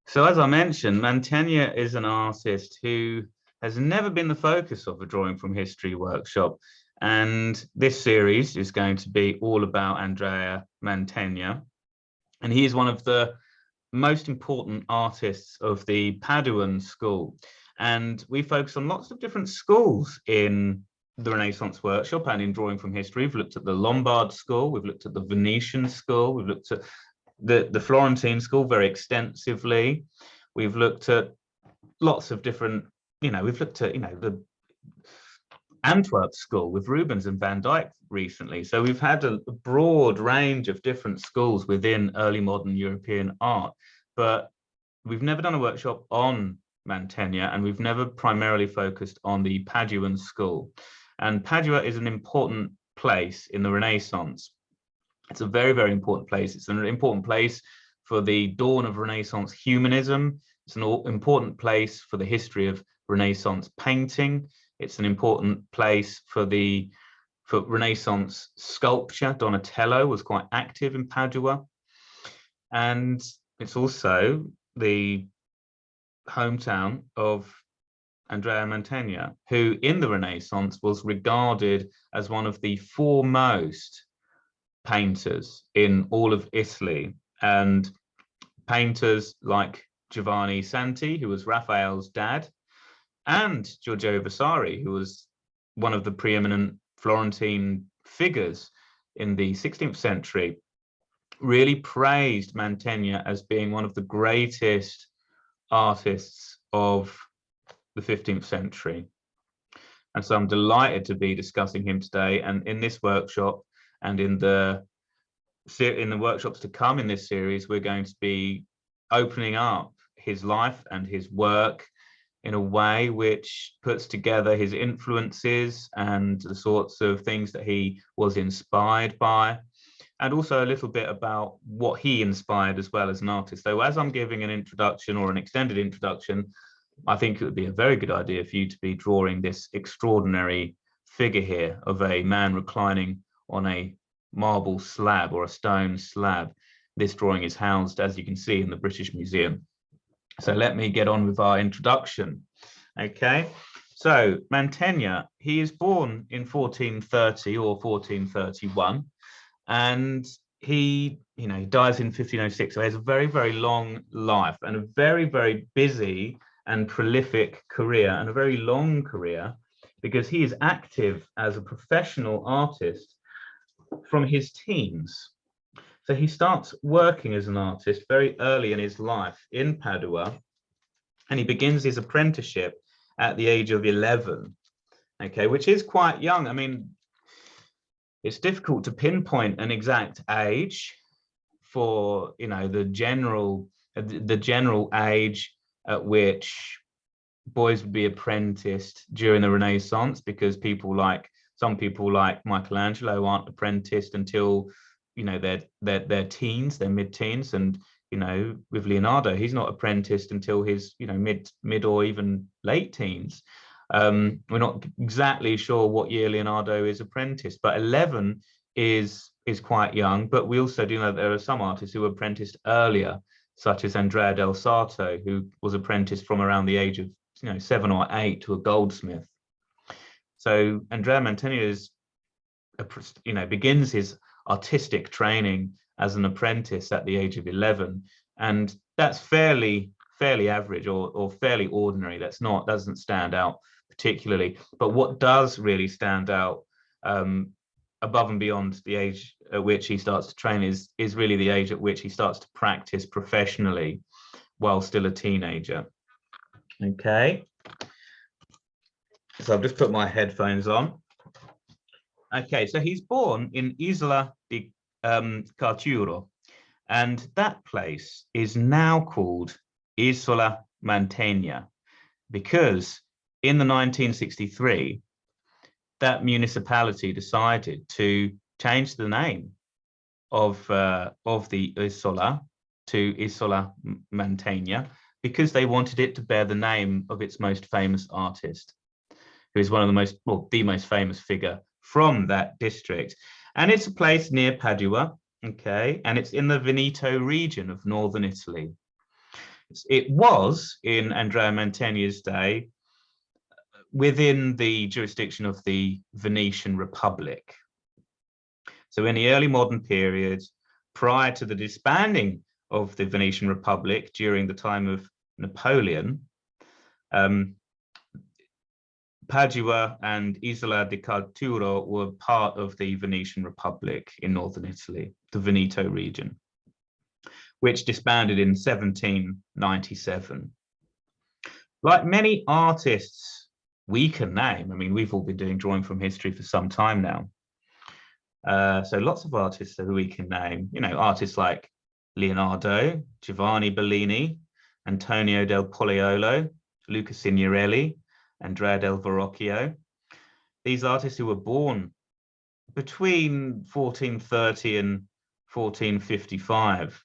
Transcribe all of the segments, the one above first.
So as I mentioned, Mantegna is an artist who has never been the focus of a drawing from history workshop. And this series is going to be all about Andrea Mantegna. And he is one of the most important artists of the Paduan school. And we focus on lots of different schools in the Renaissance workshop and in drawing from history. We've looked at the Lombard school, we've looked at the Venetian school, we've looked at the Florentine school very extensively. We've looked at lots of different, we've looked at, the Antwerp school with Rubens and Van Dyck recently. So we've had a broad range of different schools within early modern European art, but we've never done a workshop on Mantegna, and we've never primarily focused on the Paduan school. And Padua is an important place in the Renaissance. It's a very, very important place. It's an important place for the dawn of Renaissance humanism. It's an important place for the history of Renaissance painting. It's an important place for Renaissance sculpture. Donatello was quite active in Padua. And it's also the hometown of Andrea Mantegna, who in the Renaissance was regarded as one of the foremost painters in all of Italy, and painters like Giovanni Santi, who was Raphael's dad, and Giorgio Vasari, who was one of the preeminent Florentine figures in the 16th century, really praised Mantegna as being one of the greatest artists of the 15th century. And so I'm delighted to be discussing him today, and in this workshop and in the workshops to come in this series, we're going to be opening up his life and his work in a way which puts together his influences and the sorts of things that he was inspired by, and also a little bit about what he inspired as well as an artist. So as I'm giving an introduction or an extended introduction, I think it would be a very good idea for you to be drawing this extraordinary figure here of a man reclining on a marble slab or a stone slab. This drawing is housed, as you can see, in the British Museum. So let me get on with our introduction. Okay, so Mantegna, he is born in 1430 or 1431, and he dies in 1506. So he has a very, very long life and a very, very busy and prolific career, and a very long career, because he is active as a professional artist from his teens. So he starts working as an artist very early in his life in Padua, and he begins his apprenticeship at the age of 11, okay, which is quite young. I mean, it's difficult to pinpoint an exact age for, the general age at which boys would be apprenticed during the Renaissance, because some people like Michelangelo aren't apprenticed until their teens, their mid-teens, and with Leonardo, he's not apprenticed until his mid or even late teens. We're not exactly sure what year Leonardo is apprenticed, but 11 is quite young. But we also do know that there are some artists who were apprenticed earlier, such as Andrea del Sarto, who was apprenticed from around the age of 7 or 8 to a goldsmith. So Andrea Mantegna begins his artistic training as an apprentice at the age of 11, and that's fairly average or fairly ordinary. Doesn't stand out particularly. But what does really stand out above and beyond the age at which he starts to train is really the age at which he starts to practice professionally while still a teenager. Okay, so I've just put my headphones on. Okay, so he's born in Isola di Carturo, and that place is now called Isola Mantegna, because in the 1963, that municipality decided to change the name of the Isola to Isola Mantegna, because they wanted it to bear the name of its most famous artist, who is one of the most famous figure from that district. And it's a place near Padua, okay, and it's in the Veneto region of northern Italy. It was, in Andrea Mantegna's day, within the jurisdiction of the Venetian Republic. So in the early modern period, prior to the disbanding of the Venetian Republic during the time of Napoleon, Padua and Isola di Calaturo were part of the Venetian Republic in northern Italy, the Veneto region, which disbanded in 1797. Like many artists we can name, I mean, we've all been doing drawing from history for some time now. So lots of artists that we can name, you know, artists like Leonardo, Giovanni Bellini, Antonio del Pollaiuolo, Luca Signorelli, Andrea del Verrocchio. These artists who were born between 1430 and 1455,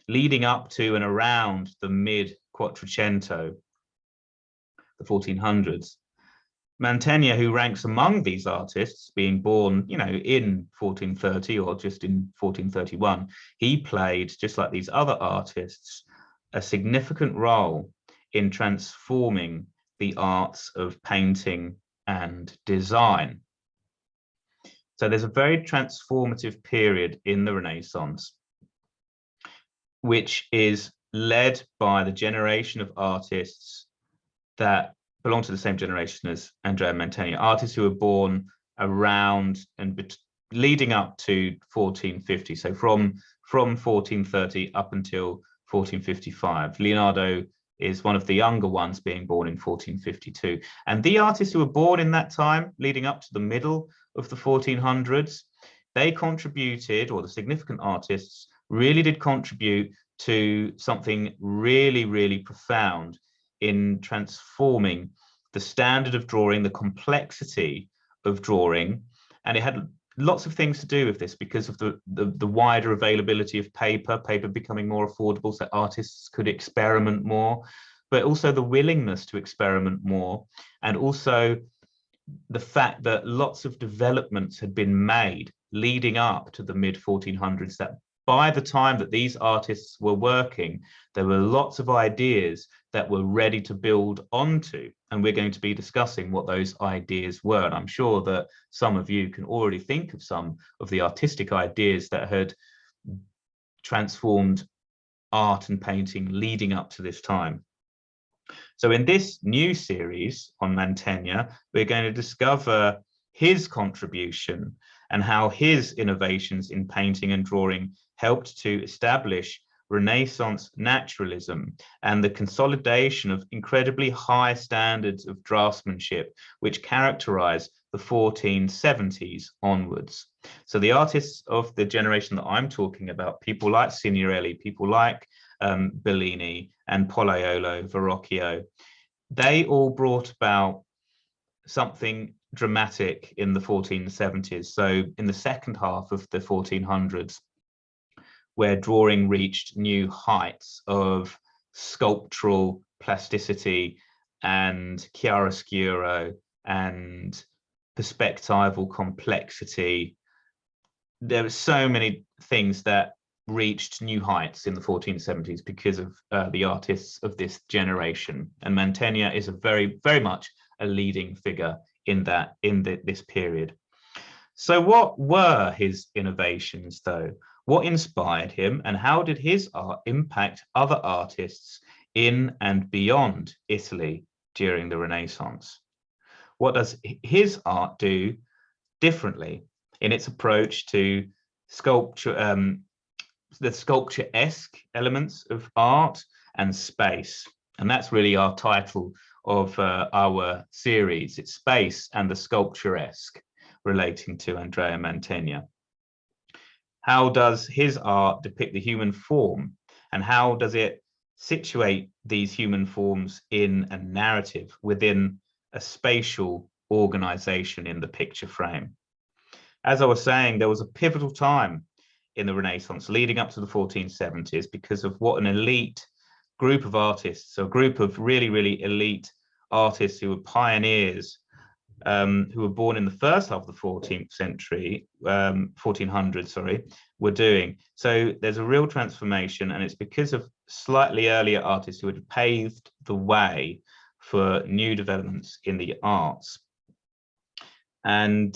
leading up to and around the mid-Quattrocento, the 1400s. Mantegna, who ranks among these artists, being born, you know, in 1430 or just in 1431, he played, just like these other artists, a significant role in transforming the arts of painting and design. So there's a very transformative period in the Renaissance, which is led by the generation of artists that belong to the same generation as Andrea Mantegna, artists who were born around and leading up to 1450. So from 1430 up until 1455. Leonardo is one of the younger ones, being born in 1452. And the artists who were born in that time, leading up to the middle of the 1400s, they contributed, or the significant artists really did contribute to something really, really profound in transforming the standard of drawing, the complexity of drawing. And it had lots of things to do with this because of the wider availability of paper becoming more affordable, so artists could experiment more, but also the willingness to experiment more, and also the fact that lots of developments had been made leading up to the mid-1400s, that by the time that these artists were working, there were lots of ideas that were ready to build onto. And we're going to be discussing what those ideas were. And I'm sure that some of you can already think of some of the artistic ideas that had transformed art and painting leading up to this time. So in this new series on Mantegna, we're going to discover his contribution and how his innovations in painting and drawing helped to establish Renaissance naturalism and the consolidation of incredibly high standards of draftsmanship, which characterize the 1470s onwards. So the artists of the generation that I'm talking about, people like Signorelli, people like Bellini and Pollaiuolo, Verrocchio, they all brought about something dramatic in the 1470s. So in the second half of the 1400s, where drawing reached new heights of sculptural plasticity and chiaroscuro and perspectival complexity. There were so many things that reached new heights in the 1470s because of the artists of this generation. And Mantegna is a very, very much a leading figure in this period. So what were his innovations, though? What inspired him, and how did his art impact other artists in and beyond Italy during the Renaissance? What does his art do differently in its approach to sculpture, the sculpturesque elements of art and space? And that's really our title of our series. It's Space and the Sculpturesque, relating to Andrea Mantegna. How does his art depict the human form, and how does it situate these human forms in a narrative within a spatial organization in the picture frame? As I was saying, there was a pivotal time in the Renaissance leading up to the 1470s because of what an elite group of artists, so a group of really, really elite artists who were pioneers who were born in the first half of the 14th century, 1400, sorry, were doing. So there's a real transformation, and it's because of slightly earlier artists who had paved the way for new developments in the arts. And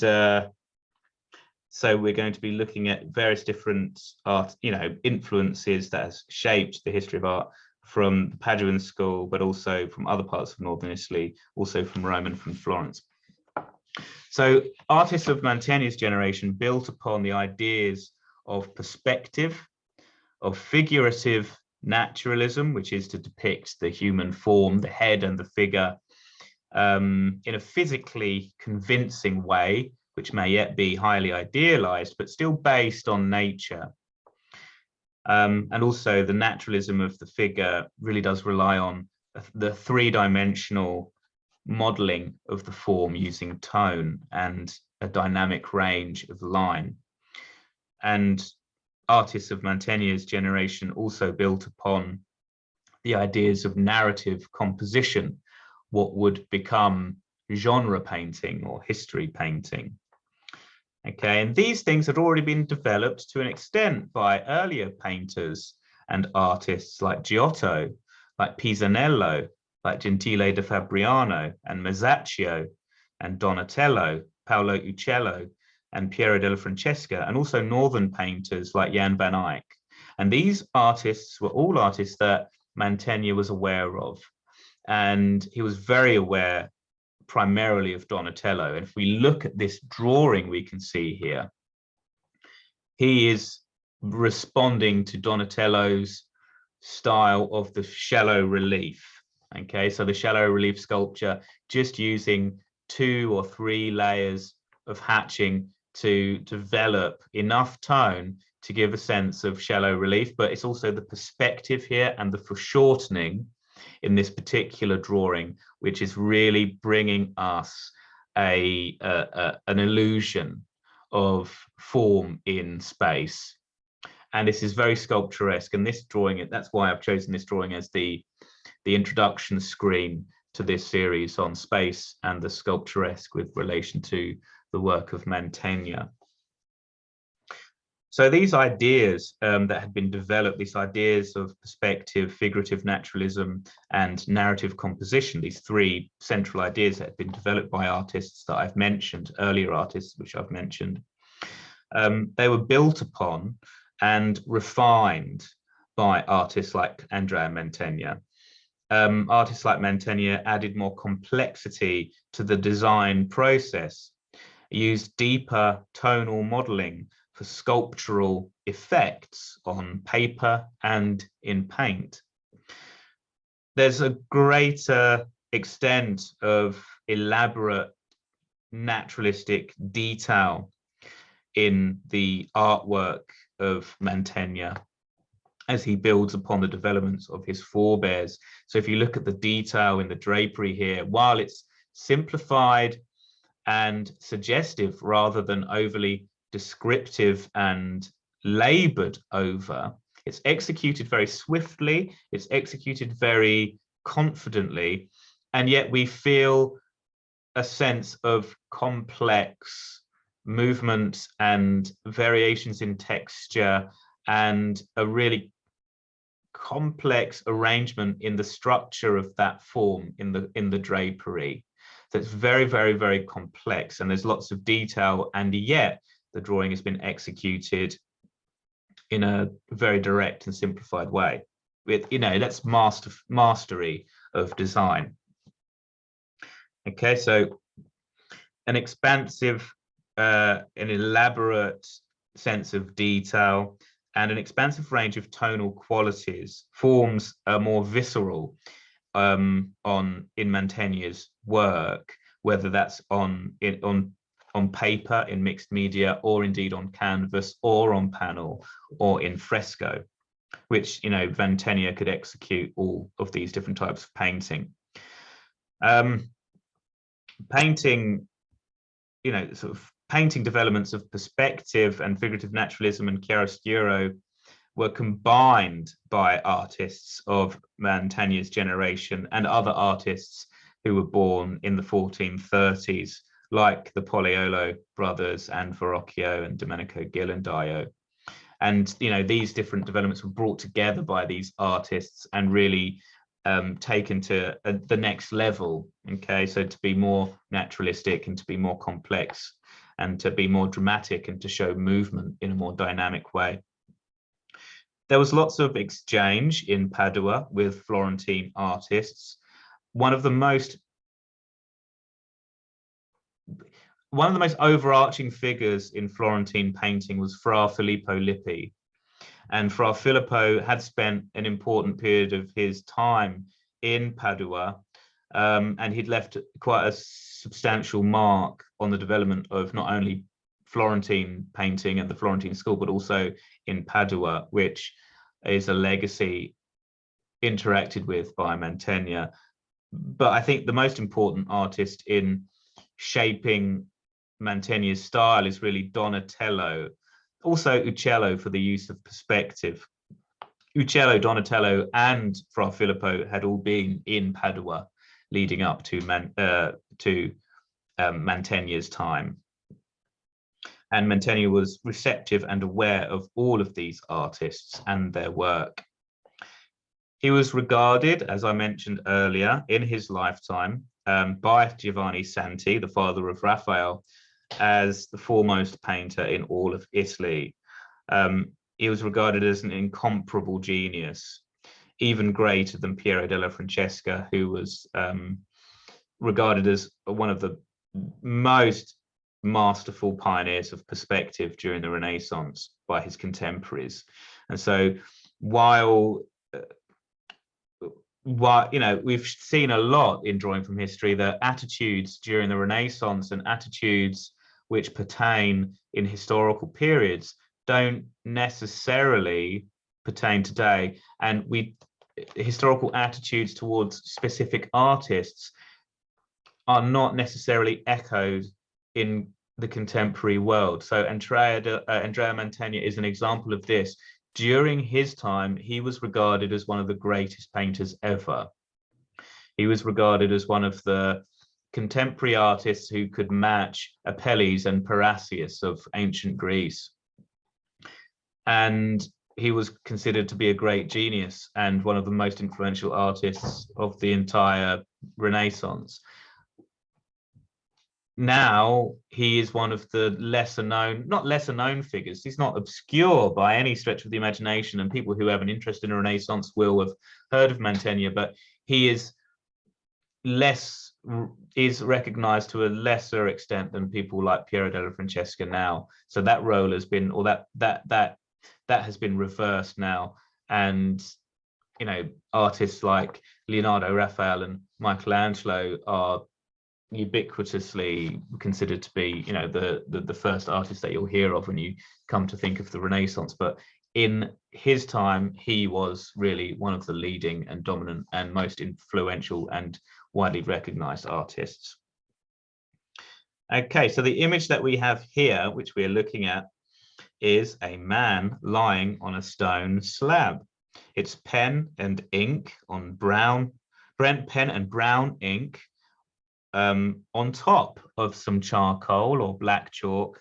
so we're going to be looking at various different art, influences that has shaped the history of art from the Paduan school, but also from other parts of northern Italy, also from Rome and from Florence. So artists of Mantegna's generation built upon the ideas of perspective, of figurative naturalism, which is to depict the human form, the head and the figure, in a physically convincing way, which may yet be highly idealized, but still based on nature. And also the naturalism of the figure really does rely on the three-dimensional modeling of the form using tone and a dynamic range of line. And artists of Mantegna's generation also built upon the ideas of narrative composition, what would become genre painting or history painting. Okay, and these things had already been developed to an extent by earlier painters and artists like Giotto, like Pisanello, like Gentile da Fabriano and Masaccio and Donatello, Paolo Uccello and Piero della Francesca, and also northern painters like Jan van Eyck. And these artists were all artists that Mantegna was aware of. And he was very aware primarily of Donatello. And if we look at this drawing we can see here, he is responding to Donatello's style of the shallow relief. Okay, so the shallow relief sculpture, just using 2 or 3 layers of hatching to develop enough tone to give a sense of shallow relief, but it's also the perspective here and the foreshortening in this particular drawing, which is really bringing us an illusion of form in space. And this is very sculpturesque, and this drawing, that's why I've chosen this drawing as the introduction screen to this series on space and the sculpturesque with relation to the work of Mantegna. So these ideas that had been developed, these ideas of perspective, figurative naturalism, and narrative composition, these 3 central ideas that had been developed by artists that I've mentioned, earlier artists which I've mentioned, they were built upon and refined by artists like Andrea Mantegna. Artists like Mantegna added more complexity to the design process, used deeper tonal modeling for sculptural effects on paper and in paint. There's a greater extent of elaborate naturalistic detail in the artwork of Mantegna as he builds upon the developments of his forebears. So if you look at the detail in the drapery here, while it's simplified and suggestive rather than overly descriptive and labored over, it's executed very swiftly, it's executed very confidently, and yet we feel a sense of complex movement and variations in texture and a really complex arrangement in the structure of that form in the drapery. So it's very, very, very complex, and there's lots of detail, and yet the drawing has been executed in a very direct and simplified way. With, that's mastery of design. Okay, so an expansive, an elaborate sense of detail and an expansive range of tonal qualities forms a more visceral in Mantegna's work, whether that's on paper in mixed media, or indeed on canvas, or on panel, or in fresco, which Mantegna could execute all of these different types of painting. Painting, sort of painting developments of perspective and figurative naturalism and chiaroscuro were combined by artists of Mantegna's generation and other artists who were born in the 1430s like the Poliolo brothers and Verrocchio and Domenico Ghirlandaio. And, you know, these different developments were brought together by these artists and really taken to the next level. Okay, so to be more naturalistic and to be more complex and to be more dramatic and to show movement in a more dynamic way. There was lots of exchange in Padua with Florentine artists. One of the most overarching figures in Florentine painting was Fra Filippo Lippi. And Fra Filippo had spent an important period of his time in Padua, and he'd left quite a substantial mark on the development of not only Florentine painting and the Florentine school, but also in Padua, which is a legacy interacted with by Mantegna. But I think the most important artist in shaping Mantegna's style is really Donatello, also Uccello for the use of perspective. Uccello, Donatello, and Fra Filippo had all been in Padua leading up to Mantegna's time. And Mantegna was receptive and aware of all of these artists and their work. He was regarded, as I mentioned earlier, in his lifetime by Giovanni Santi, the father of Raphael, as the foremost painter in all of Italy. He was regarded as an incomparable genius, even greater than Piero della Francesca, who was regarded as one of the most masterful pioneers of perspective during the Renaissance by his contemporaries. And so while you know, we've seen a lot in drawing from history that attitudes during the Renaissance and attitudes which pertain in historical periods don't necessarily pertain today. And historical attitudes towards specific artists are not necessarily echoed in the contemporary world. So Andrea Mantegna is an example of this. During his time, he was regarded as one of the greatest painters ever. He was regarded as one of the contemporary artists who could match Apelles and Parrhasius of ancient Greece. And he was considered to be a great genius and one of the most influential artists of the entire Renaissance. Now he is one of the not lesser known figures. He's not obscure by any stretch of the imagination, and people who have an interest in the Renaissance will have heard of Mantegna, but he is recognized to a lesser extent than people like Piero della Francesca now. So that role has been, or that has been reversed now. And, you know, artists like Leonardo, Raphael, and Michelangelo are ubiquitously considered to be, you know, the first artist that you'll hear of when you come to think of the Renaissance. But in his time, he was really one of the leading and dominant and most influential and widely recognized artists. Okay, so the image that we have here, which we are looking at, is a man lying on a stone slab. It's pen and ink on pen and brown ink on top of some charcoal or black chalk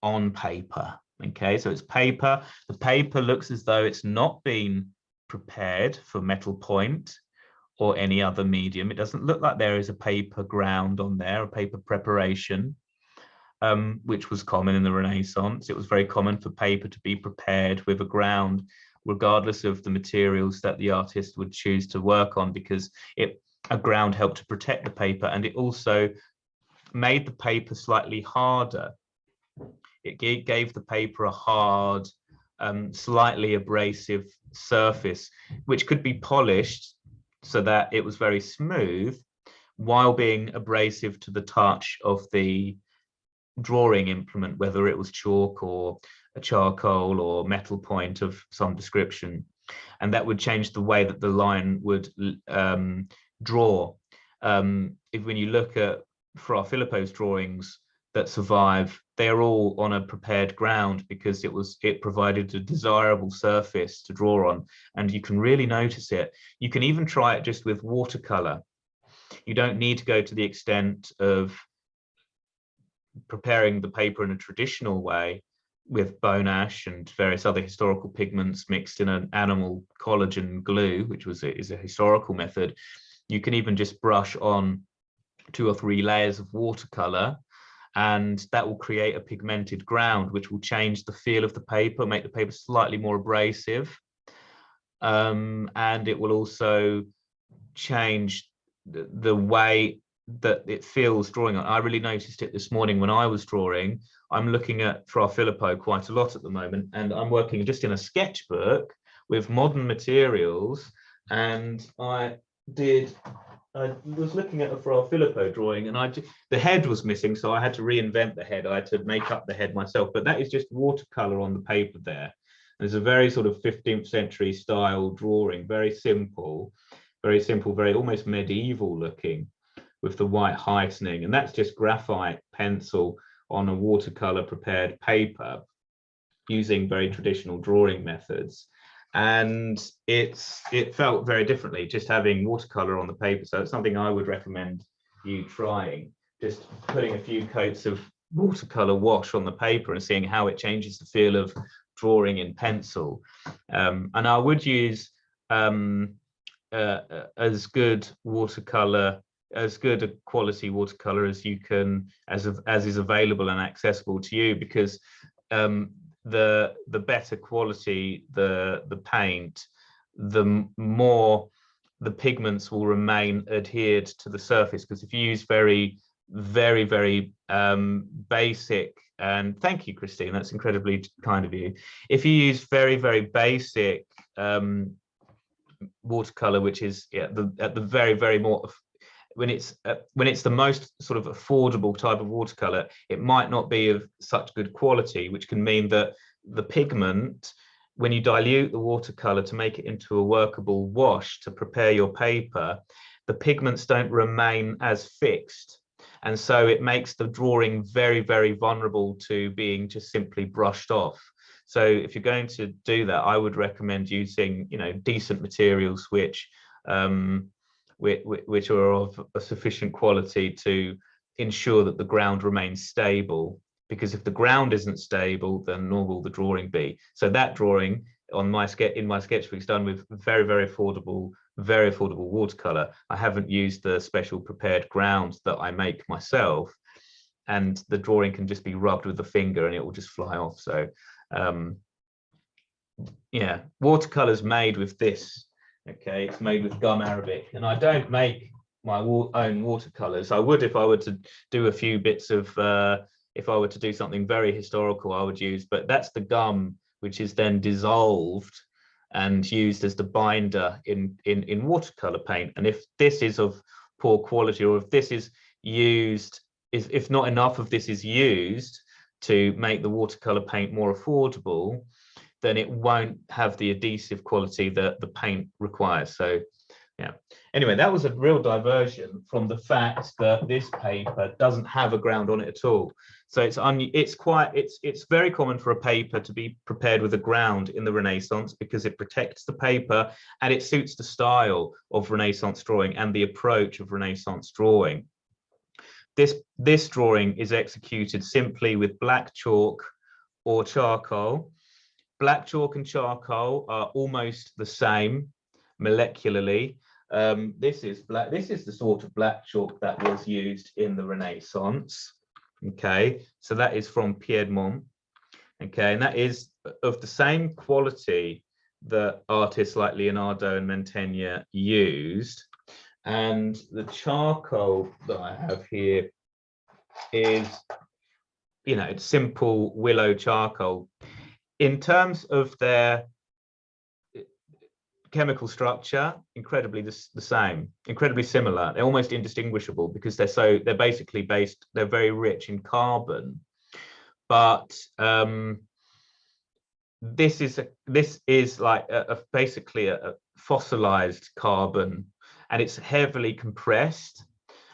on paper. Okay, so it's paper. The paper looks as though it's not been prepared for metal point or any other medium. It doesn't look like there is a paper ground on there, a paper preparation, which was common in the Renaissance. It was very common for paper to be prepared with a ground, regardless of the materials that the artist would choose to work on, because a ground helped to protect the paper, and it also made the paper slightly harder. It gave the paper a hard, slightly abrasive surface, which could be polished so that it was very smooth while being abrasive to the touch of the drawing implement, whether it was chalk or a charcoal or metal point of some description. And that would change the way that the line would draw. When you look at Fra Filippo's drawings that survive, they're all on a prepared ground because it provided a desirable surface to draw on, and you can really notice it. You can even try it just with watercolor. You don't need to go to the extent of preparing the paper in a traditional way with bone ash and various other historical pigments mixed in an animal collagen glue, which is a historical method, you can even just brush on 2 or 3 layers of watercolor, and that will create a pigmented ground, which will change the feel of the paper, make the paper slightly more abrasive. And it will also change the way that it feels drawing on. I really noticed it this morning when I was drawing. I'm looking at Fra Filippo quite a lot at the moment, and I'm working just in a sketchbook with modern materials. And I was looking at a Fra Filippo drawing, and the head was missing, so I had to reinvent the head. I had to make up the head myself, but that is just watercolor on the paper there. There's a very sort of 15th century style drawing, very simple, very almost medieval looking, with the white heightening, and that's just graphite pencil on a watercolor prepared paper using very traditional drawing methods. And it felt very differently just having watercolor on the paper. So it's something I would recommend you trying, just putting a few coats of watercolor wash on the paper and seeing how it changes the feel of drawing in pencil. And I would use as good a quality watercolor as you can, as is available and accessible to you, because the better quality the paint, the more the pigments will remain adhered to the surface. Because if you use very basic, and thank you, Christine, that's incredibly kind of you. If you use very basic watercolor, which is at the very more, when it's the most sort of affordable type of watercolor, it might not be of such good quality, which can mean that the pigment, when you dilute the watercolor to make it into a workable wash to prepare your paper, the pigments don't remain as fixed, and so it makes the drawing very vulnerable to being just simply brushed off. So if you're going to do that, I would recommend using, decent materials which are of a sufficient quality to ensure that the ground remains stable. Because if the ground isn't stable, then nor will the drawing be. So that drawing on in my sketchbook is done with very affordable watercolor. I haven't used the special prepared grounds that I make myself, and the drawing can just be rubbed with the finger and it will just fly off. So yeah, watercolor's made with this. Okay, it's made with gum arabic, and I don't make my own watercolors. I would if I were to do a few bits of if I were to do something very historical, I would use, but that's the gum which is then dissolved and used as the binder in watercolor paint. And if this is of poor quality, or if this is used, if not enough of this is used to make the watercolor paint more affordable, then it won't have the adhesive quality that the paint requires. So yeah, anyway, that was a real diversion from the fact that this paper doesn't have a ground on it at all. So it's very common for a paper to be prepared with a ground in the Renaissance, because it protects the paper and it suits the style of Renaissance drawing and the approach of Renaissance drawing. This drawing is executed simply with black chalk or charcoal. Black chalk and charcoal are almost the same molecularly. This is the sort of black chalk that was used in the Renaissance. Okay, so that is from Piedmont. Okay, and that is of the same quality that artists like Leonardo and Mantegna used. And the charcoal that I have here is, it's simple willow charcoal. In terms of their chemical structure, incredibly the same, incredibly similar. They're almost indistinguishable because they're basically based, they're very rich in carbon. But this is like basically a fossilized carbon, and it's heavily compressed,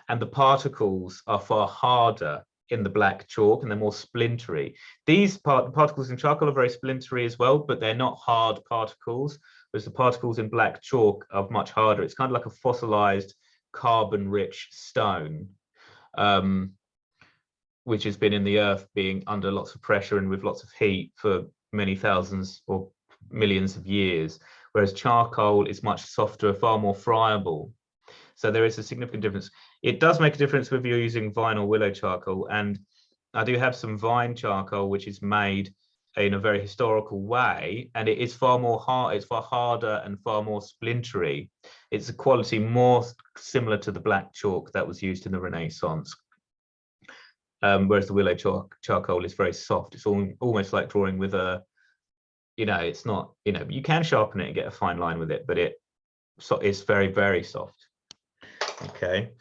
and the particles are far harder in the black chalk, and they're more splintery. These particles in charcoal are very splintery as well, but they're not hard particles, whereas the particles in black chalk are much harder. It's kind of like a fossilized carbon-rich stone. which has been in the earth being under lots of pressure and with lots of heat for many thousands or millions of years, whereas charcoal is much softer, far more friable. So there is a significant difference. It does make a difference whether you're using vine or willow charcoal, and I do have some vine charcoal which is made in a very historical way, and it is far more hard, it's far harder and far more splintery. It's a quality more similar to the black chalk that was used in the Renaissance. Whereas the willow charcoal is very soft. It's almost like drawing with a, it's not, you can sharpen it and get a fine line with it, but it's very, very soft. Okay,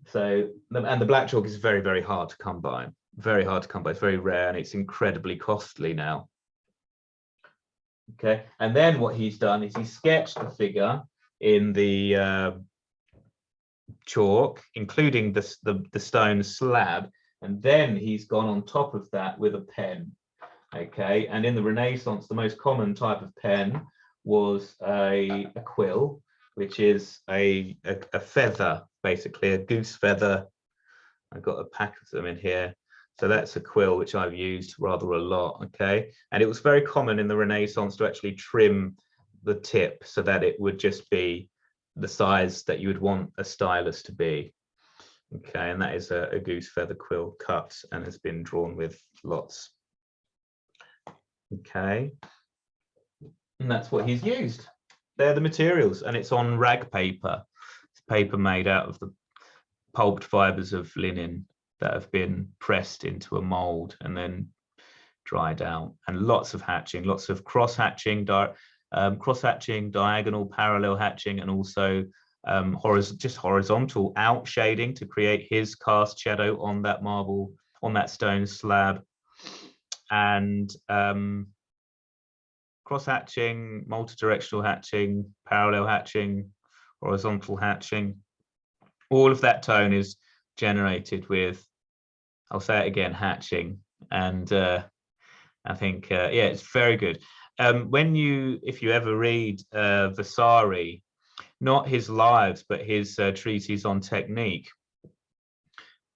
so, and the black chalk is very, very hard to come by. Very hard to come by. It's very rare and it's incredibly costly now. Okay, and then what he's done is he sketched the figure in the chalk, including the stone slab, and then he's gone on top of that with a pen. Okay, and in the Renaissance, the most common type of pen was a quill, which is a feather, basically a goose feather. I've got a pack of them in here. So that's a quill, which I've used rather a lot, okay? And it was very common in the Renaissance to actually trim the tip so that it would just be the size that you would want a stylus to be. Okay, and that is a goose feather quill cut and has been drawn with lots. Okay, and that's what he's used. They're the materials, and it's on rag paper. It's paper made out of the pulped fibers of linen that have been pressed into a mold and then dried out, and lots of hatching, lots of cross hatching, diagonal, parallel hatching, and also just horizontal out shading to create his cast shadow on that marble, on that stone slab, and cross hatching, multi-directional hatching, parallel hatching, horizontal hatching. All of that tone is generated with, I'll say it again, hatching. And I think, yeah, it's very good. If you ever read Vasari, not his lives, but his treatise on technique,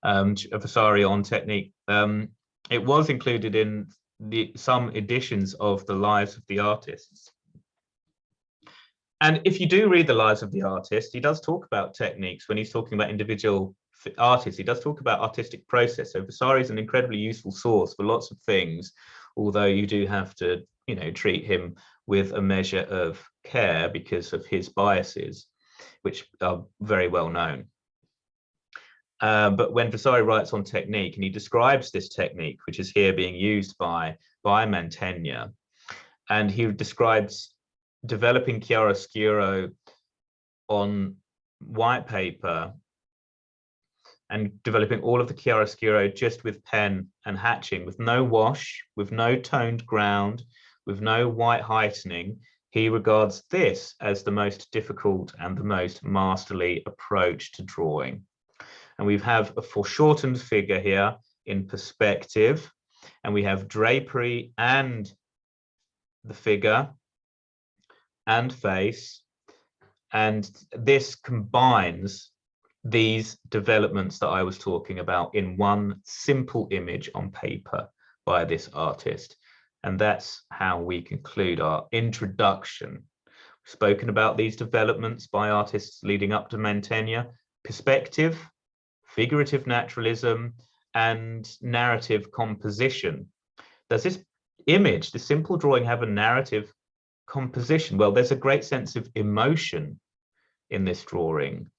Vasari on technique, it was included in some editions of the lives of the artists. And if you do read the lives of the artists, he does talk about techniques when he's talking about individual artists. He does talk about artistic process. So Vasari is an incredibly useful source for lots of things, although you do have to, treat him with a measure of care because of his biases, which are very well known. But when Vasari writes on technique, and he describes this technique, which is here being used by Mantegna, and he describes developing chiaroscuro on white paper and developing all of the chiaroscuro just with pen and hatching, with no wash, with no toned ground, with no white heightening. He regards this as the most difficult and the most masterly approach to drawing. And we have a foreshortened figure here in perspective, and we have drapery and the figure and face, and this combines these developments that I was talking about in one simple image on paper by this artist. And that's how we conclude our introduction. We've spoken about these developments by artists leading up to Mantegna: perspective, figurative naturalism, and narrative composition. Does this image, the simple drawing, have a narrative composition? Well, there's a great sense of emotion in this drawing.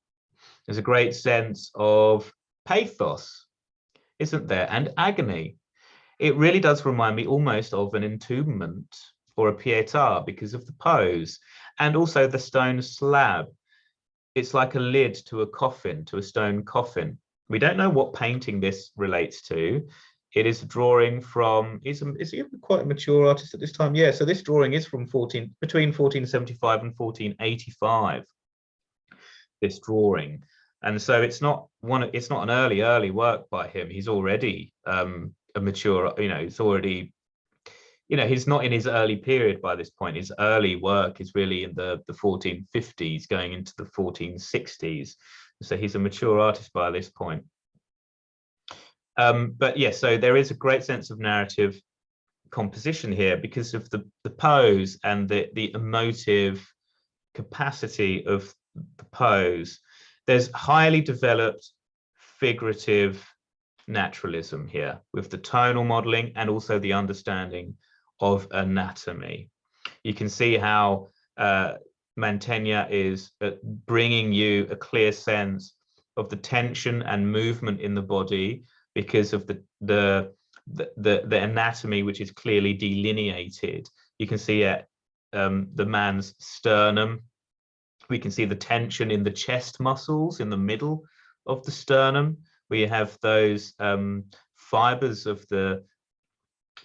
There's a great sense of pathos, isn't there? And agony. It really does remind me almost of an entombment or a pietà because of the pose, and also the stone slab. It's like a lid to a coffin, to a stone coffin. We don't know what painting this relates to. It is a drawing from, is he quite a mature artist at this time? Yeah, so this drawing is from between 1475 and 1485, this drawing. And so it's not an early work by him. He's already a mature, it's already, he's not in his early period by this point. His early work is really in the 1450s going into the 1460s. So he's a mature artist by this point. But yes, so there is a great sense of narrative composition here because of the pose and the emotive capacity of the pose. There's highly developed figurative naturalism here with the tonal modeling and also the understanding of anatomy. You can see how Mantegna is bringing you a clear sense of the tension and movement in the body because of the anatomy, which is clearly delineated. You can see the man's sternum. We can see the tension in the chest muscles in the middle of the sternum. We have those fibers of the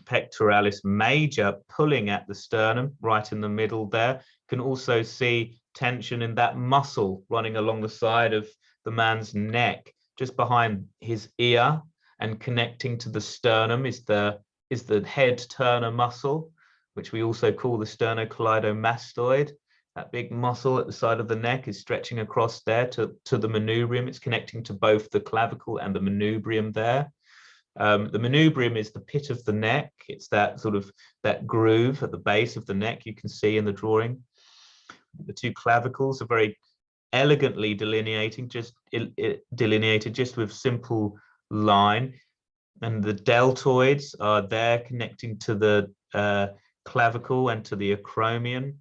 pectoralis major pulling at the sternum right in the middle there. You can also see tension in that muscle running along the side of the man's neck, just behind his ear, and connecting to the sternum is the head turner muscle, which we also call the sternocleidomastoid. That big muscle at the side of the neck is stretching across there to the manubrium. It's connecting to both the clavicle and the manubrium there. The manubrium is the pit of the neck. It's that sort of that groove at the base of the neck you can see in the drawing. The two clavicles are very elegantly delineated just with simple line, and the deltoids are there connecting to the clavicle and to the acromion.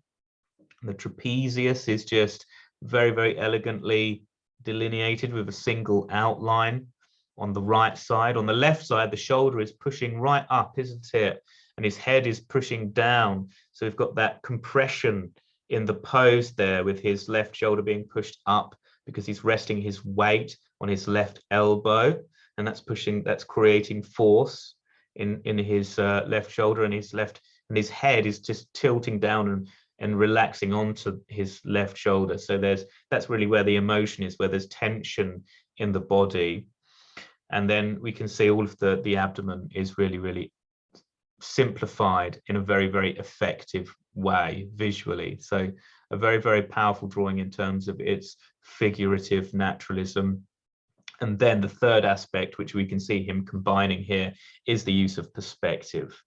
The trapezius is just very, very elegantly delineated with a single outline on the right side. On the left side, the shoulder is pushing right up, isn't it? And his head is pushing down. So we've got that compression in the pose there with his left shoulder being pushed up because he's resting his weight on his left elbow. And that's creating force in his left shoulder, and his head is just tilting down and relaxing onto his left shoulder. So that's really where the emotion is, where there's tension in the body. And then we can see all of the abdomen is really, really simplified in a very, very effective way visually. So a very, very powerful drawing in terms of its figurative naturalism. And then the third aspect, which we can see him combining here, is the use of perspective.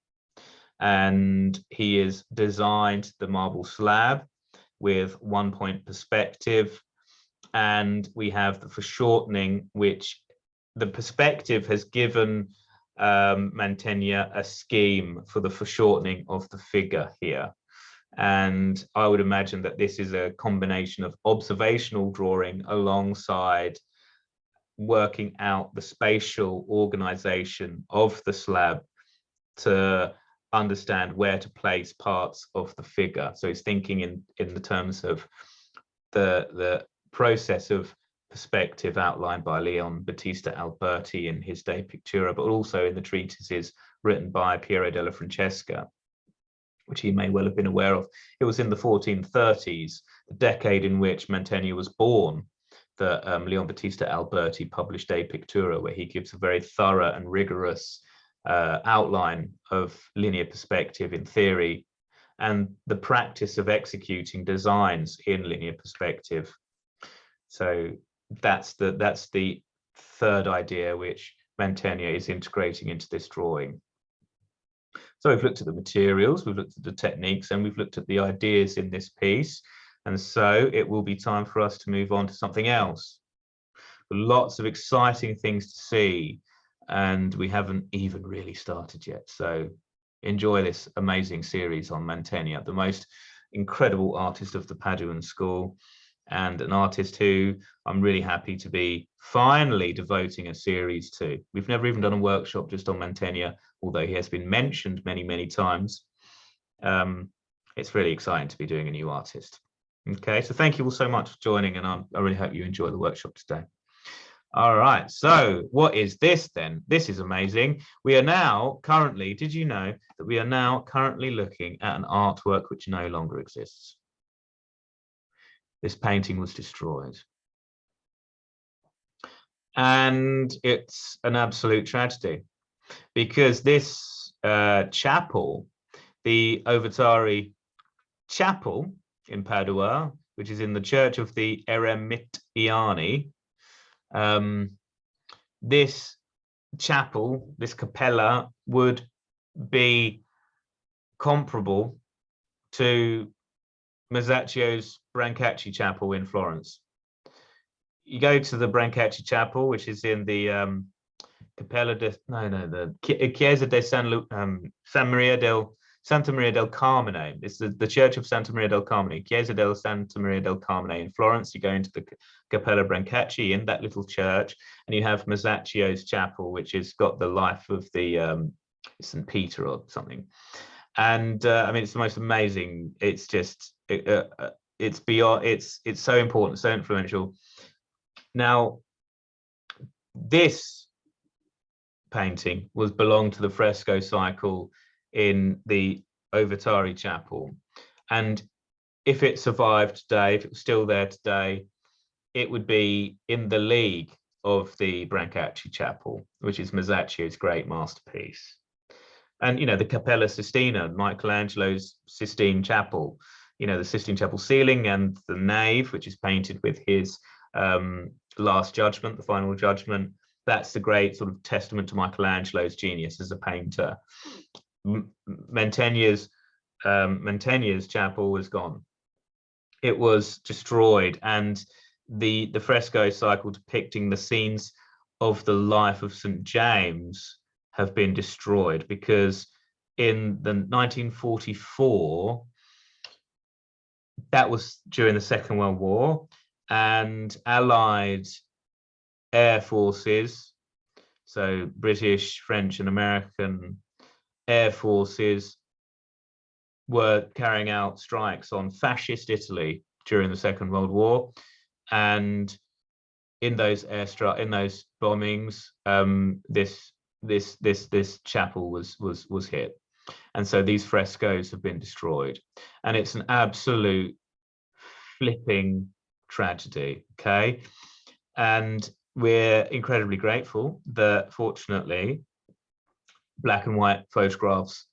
And he has designed the marble slab with 1 point perspective. And we have the foreshortening, which the perspective has given Mantegna a scheme for the foreshortening of the figure here. And I would imagine that this is a combination of observational drawing alongside working out the spatial organization of the slab to understand where to place parts of the figure. So he's thinking in the terms of the process of perspective outlined by Leon Battista Alberti in his De Pictura, but also in the treatises written by Piero della Francesca, which he may well have been aware of. It was in the 1430s, the decade in which Mantegna was born, that Leon Battista Alberti published De Pictura, where he gives a very thorough and rigorous outline of linear perspective in theory and the practice of executing designs in linear perspective. So that's the third idea which Mantegna is integrating into this drawing. So we've looked at the materials, we've looked at the techniques, and we've looked at the ideas in this piece. And so it will be time for us to move on to something else. Lots of exciting things to see, and we haven't even really started yet. So enjoy this amazing series on Mantegna, the most incredible artist of the Paduan school, and an artist who I'm really happy to be finally devoting a series to. We've never even done a workshop just on Mantegna, although he has been mentioned many, many times. It's really exciting to be doing a new artist. Okay, so thank you all so much for joining, and I really hope you enjoy the workshop today. All right, so what is this then? This is amazing. We are now currently, did you know that we are now currently looking at an artwork which no longer exists? This painting was destroyed. And it's an absolute tragedy because this chapel, the Ovetari Chapel in Padua, which is in the Church of the Eremitiani, this chapel, this capella, would be comparable to Masaccio's Brancacci Chapel in Florence. You go to the Brancacci Chapel, which is in the Chiesa de Santa Maria del Carmine. It's the Church of Santa Maria del Carmine, Chiesa del Santa Maria del Carmine in Florence. You go into the Cappella Brancacci in that little church, and you have Masaccio's chapel, which has got the life of the St. Peter or something. And I mean, it's the most amazing. It's just it's beyond. It's so important, so influential. Now, this painting belonged to the fresco cycle in the Ovetari Chapel, and if it survived today, if it was still there today, it would be in the league of the Brancacci Chapel, which is Masaccio's great masterpiece. And you know, the Cappella Sistina, Michelangelo's Sistine Chapel, you know, the Sistine Chapel ceiling and the nave, which is painted with his Last Judgment, the Final Judgment. That's the great sort of testament to Michelangelo's genius as a painter. Mantegna's chapel was gone. It was destroyed, and the fresco cycle depicting the scenes of the life of St. James have been destroyed, because in the 1944, that was during the Second World War, and Allied air forces, so British, French and American air forces, were carrying out strikes on fascist Italy during the Second World War, and in those bombings, this chapel was hit, and so these frescoes have been destroyed, and it's an absolute flipping tragedy. Okay, and we're incredibly grateful that fortunately black and white photographs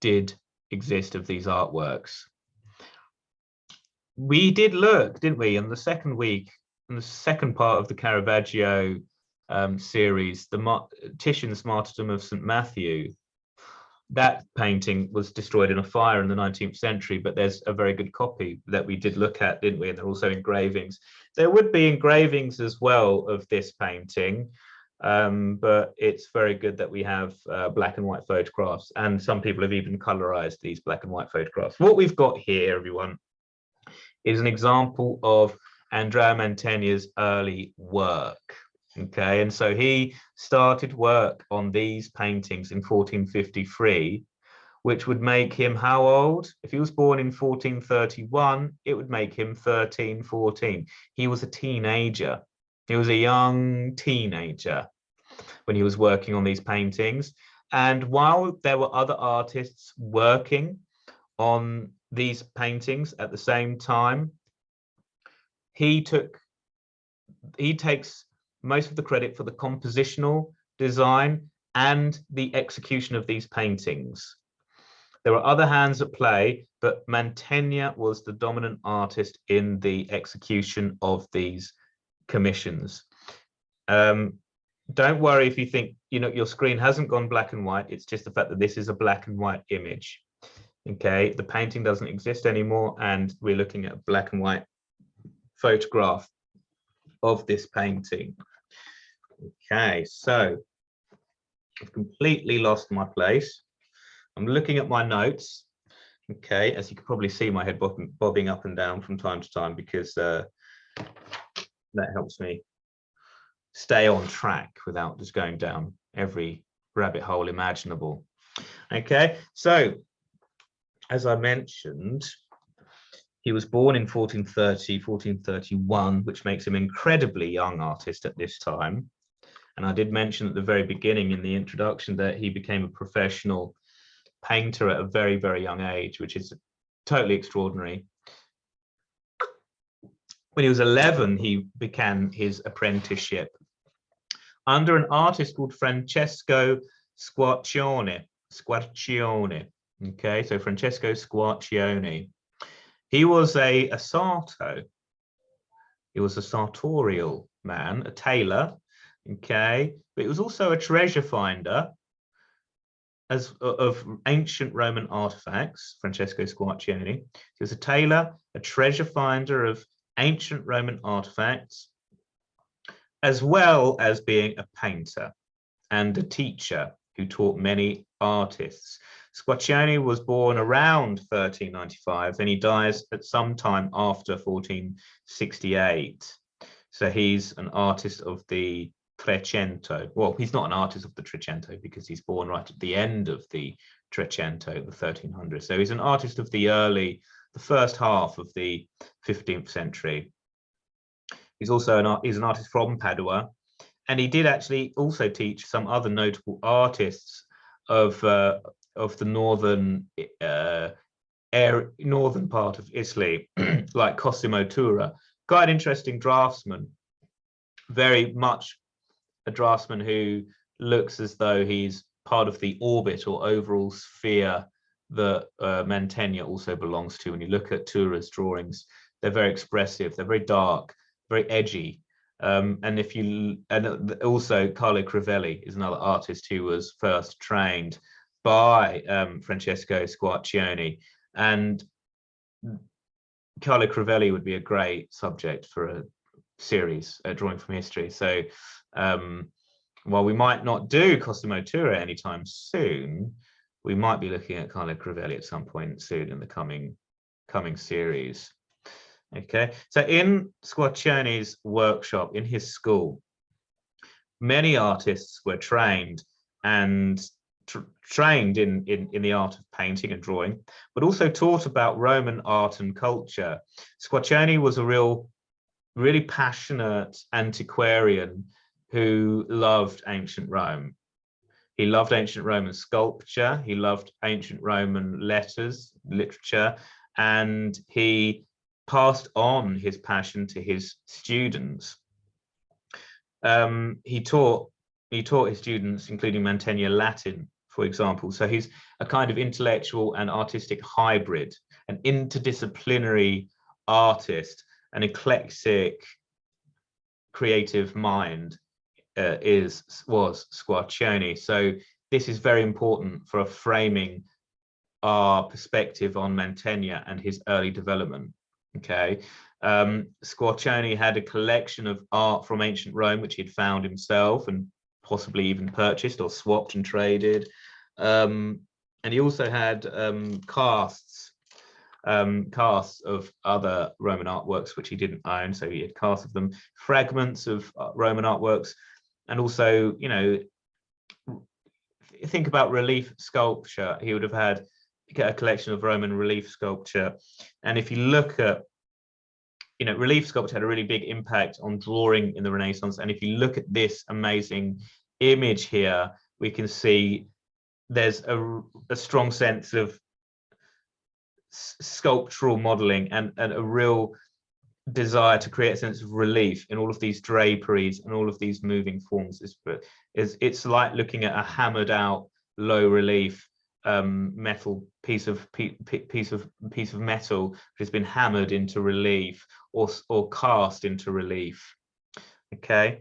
did exist of these artworks. We did look, didn't we, in the second week, in the second part of the Caravaggio series, Titian's Martyrdom of St. Matthew. That painting was destroyed in a fire in the 19th century, but there's a very good copy that we did look at, didn't we? And there are also engravings. There would be engravings as well of this painting, but it's very good that we have black and white photographs, and some people have even colorized these black and white photographs. What we've got here, everyone, is an example of Andrea Mantegna's early work. Okay, and so he started work on these paintings in 1453, which would make him how old? If he was born in 1431, it would make him 13, 14. He was a teenager. He was a young teenager when he was working on these paintings. And while there were other artists working on these paintings at the same time, he takes most of the credit for the compositional design and the execution of these paintings. There were other hands at play, but Mantegna was the dominant artist in the execution of these commissions. Don't worry if you think, you know, your screen hasn't gone black and white. It's just the fact that this is a black and white image. Okay, the painting doesn't exist anymore, and we're looking at a black and white photograph of this painting. Okay, so I've completely lost my place. I'm looking at my notes. Okay, as you can probably see, my head bobbing up and down from time to time, because that helps me stay on track without just going down every rabbit hole imaginable. Okay, so as I mentioned, he was born in 1430, 1431, which makes him an incredibly young artist at this time. And I did mention at the very beginning in the introduction that he became a professional painter at a very, very young age, which is totally extraordinary. When he was 11, he began his apprenticeship under an artist called Francesco Squarcione. Okay, so Francesco Squarcione. He was a sarto. He was a sartorial man, a tailor, Okay, but he was also a treasure finder of ancient Roman artifacts, Francesco Squarcioni. He was a tailor, a treasure finder of ancient Roman artifacts, as well as being a painter and a teacher who taught many artists. Squarcioni was born around 1395 and he dies at some time after 1468. So he's an artist of the Trecento. Well, he's not an artist of the Trecento because he's born right at the end of the Trecento, the 1300s. So he's an artist of the first half of the 15th century. He's also an artist from Padua, and he did actually also teach some other notable artists of the northern part of Italy, like Cosimo Tura, quite an interesting draftsman, very much a draftsman who looks as though he's part of the orbit or overall sphere that Mantegna also belongs to. When you look at Tura's drawings, they're very expressive, they're very dark, very edgy. And also Carlo Crivelli is another artist who was first trained by Francesco Squarcioni, and Carlo Crivelli would be a great subject for a series, drawing from history. So while we might not do Cosimo Tura anytime soon, we might be looking at Carlo Crivelli at some point soon in the coming series. Okay, so in Squarcioni's workshop, in his school, many artists were trained and trained in the art of painting and drawing, but also taught about Roman art and culture. Squarcioni was a really passionate antiquarian who loved ancient Rome. He loved ancient Roman sculpture, he loved ancient Roman literature, and he passed on his passion to his students. He taught his students, including Mantegna, Latin, for example. So he's a kind of intellectual and artistic hybrid, an interdisciplinary artist, an eclectic creative mind was Squarcioni. So this is very important for framing our perspective on Mantegna and his early development. Okay, Squarcioni had a collection of art from ancient Rome, which he'd found himself and possibly even purchased or swapped and traded. And he also had casts of other Roman artworks which he didn't own, so he had casts of them, fragments of Roman artworks, and also, you know, think about relief sculpture. He would have had a collection of Roman relief sculpture, and if you look at, you know, relief sculpture had a really big impact on drawing in the Renaissance. And if you look at this amazing image here, we can see there's a strong sense of sculptural modeling and a real desire to create a sense of relief in all of these draperies and all of these moving forms. It's like looking at a hammered out low relief metal piece of metal which has been hammered into relief or cast into relief. Okay,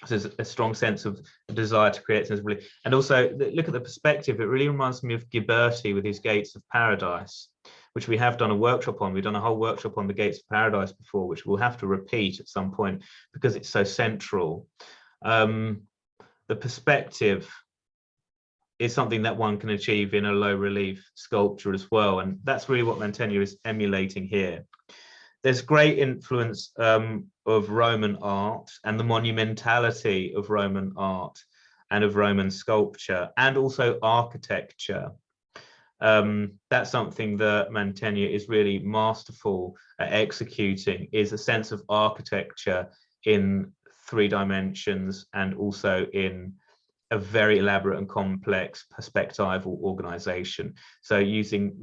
so there's a strong sense of a desire to create a sense of relief. And also look at the perspective. It really reminds me of Ghiberti with his Gates of Paradise, which we have done a workshop on. We've done a whole workshop on the Gates of Paradise before, which we'll have to repeat at some point because it's so central. The perspective is something that one can achieve in a low relief sculpture as well. And that's really what Mantegna is emulating here. There's great influence of Roman art and the monumentality of Roman art and of Roman sculpture, and also architecture. That's something that Mantegna is really masterful at executing, is a sense of architecture in 3 dimensions and also in a very elaborate and complex perspectival organization. So using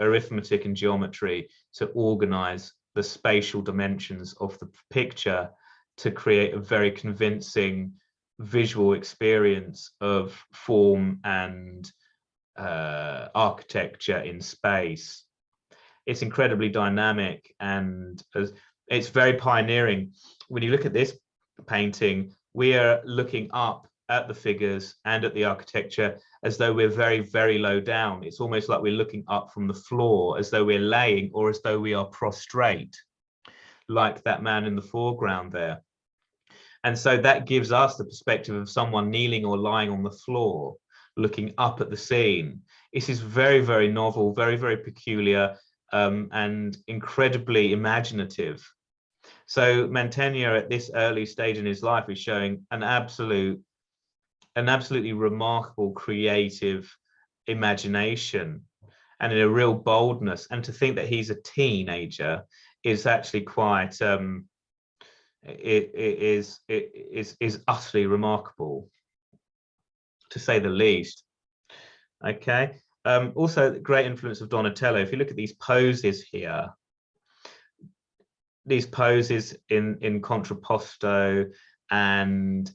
arithmetic and geometry to organize the spatial dimensions of the picture to create a very convincing visual experience of form and architecture in space. It's incredibly dynamic and it's very pioneering. When you look at this painting, we are looking up at the figures and at the architecture as though we're very, very low down. It's almost like we're looking up from the floor, as though we're laying, or as though we are prostrate, like that man in the foreground there. And so that gives us the perspective of someone kneeling or lying on the floor, looking up at the scene. This is very, very novel, very, very peculiar, and incredibly imaginative. So Mantegna at this early stage in his life is showing an absolutely remarkable creative imagination and a real boldness. And to think that he's a teenager is actually quite it is utterly remarkable, to say the least. Okay. Also, the great influence of Donatello. If you look at these poses here, these poses in contrapposto, and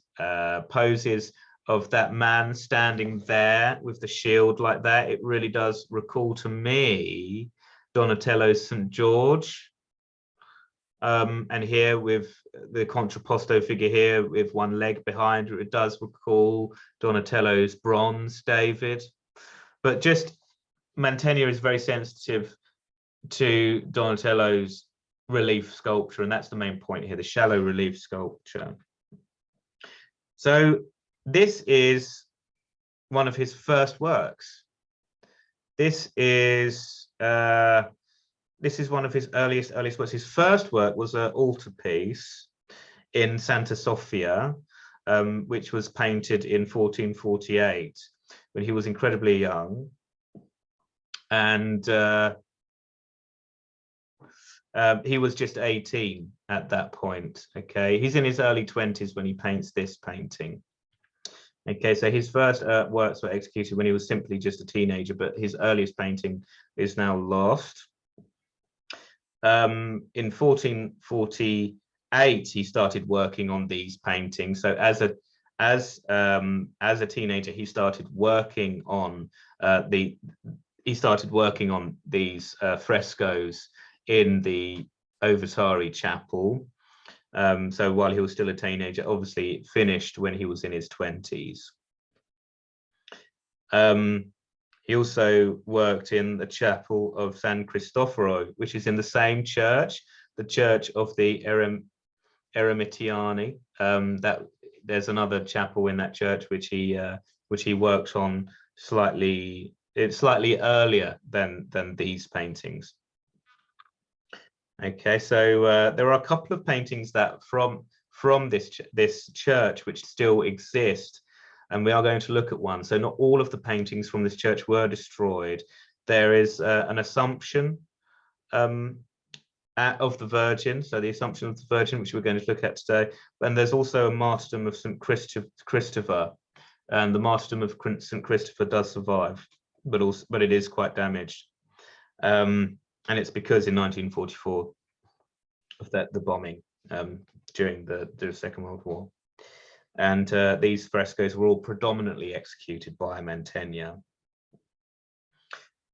poses of that man standing there with the shield like that, it really does recall to me Donatello's St. George. And here with the contrapposto figure here with one leg behind, it does recall Donatello's bronze David. But just Mantegna is very sensitive to Donatello's relief sculpture, and that's the main point here, the shallow relief sculpture. So this is one of his first works. This is one of his earliest works. His first work was an altarpiece in Santa Sofia, which was painted in 1448 when he was incredibly young. And he was just 18 at that point. Okay, he's in his early 20s when he paints this painting. Okay, so his first works were executed when he was simply just a teenager, but his earliest painting is now lost. In 1448, he started working on these paintings. So as a teenager, he started working on these frescoes in the Ovetari Chapel. So while he was still a teenager, obviously it finished when he was in his 20s. He also worked in the chapel of San Cristoforo, which is in the same church, the Church of the Eremitiani. That there's another chapel in that church which he worked on slightly earlier than these paintings. Okay, so there are a couple of paintings that from this church which still exist, and we are going to look at one. So not all of the paintings from this church were destroyed. There is an Assumption of the Virgin, so the Assumption of the Virgin, which we're going to look at today. And there's also a martyrdom of St. Christopher, and the martyrdom of St. Christopher does survive, but it is quite damaged. And it's because in 1944 of the bombing during the Second World War. And these frescoes were all predominantly executed by Mantegna.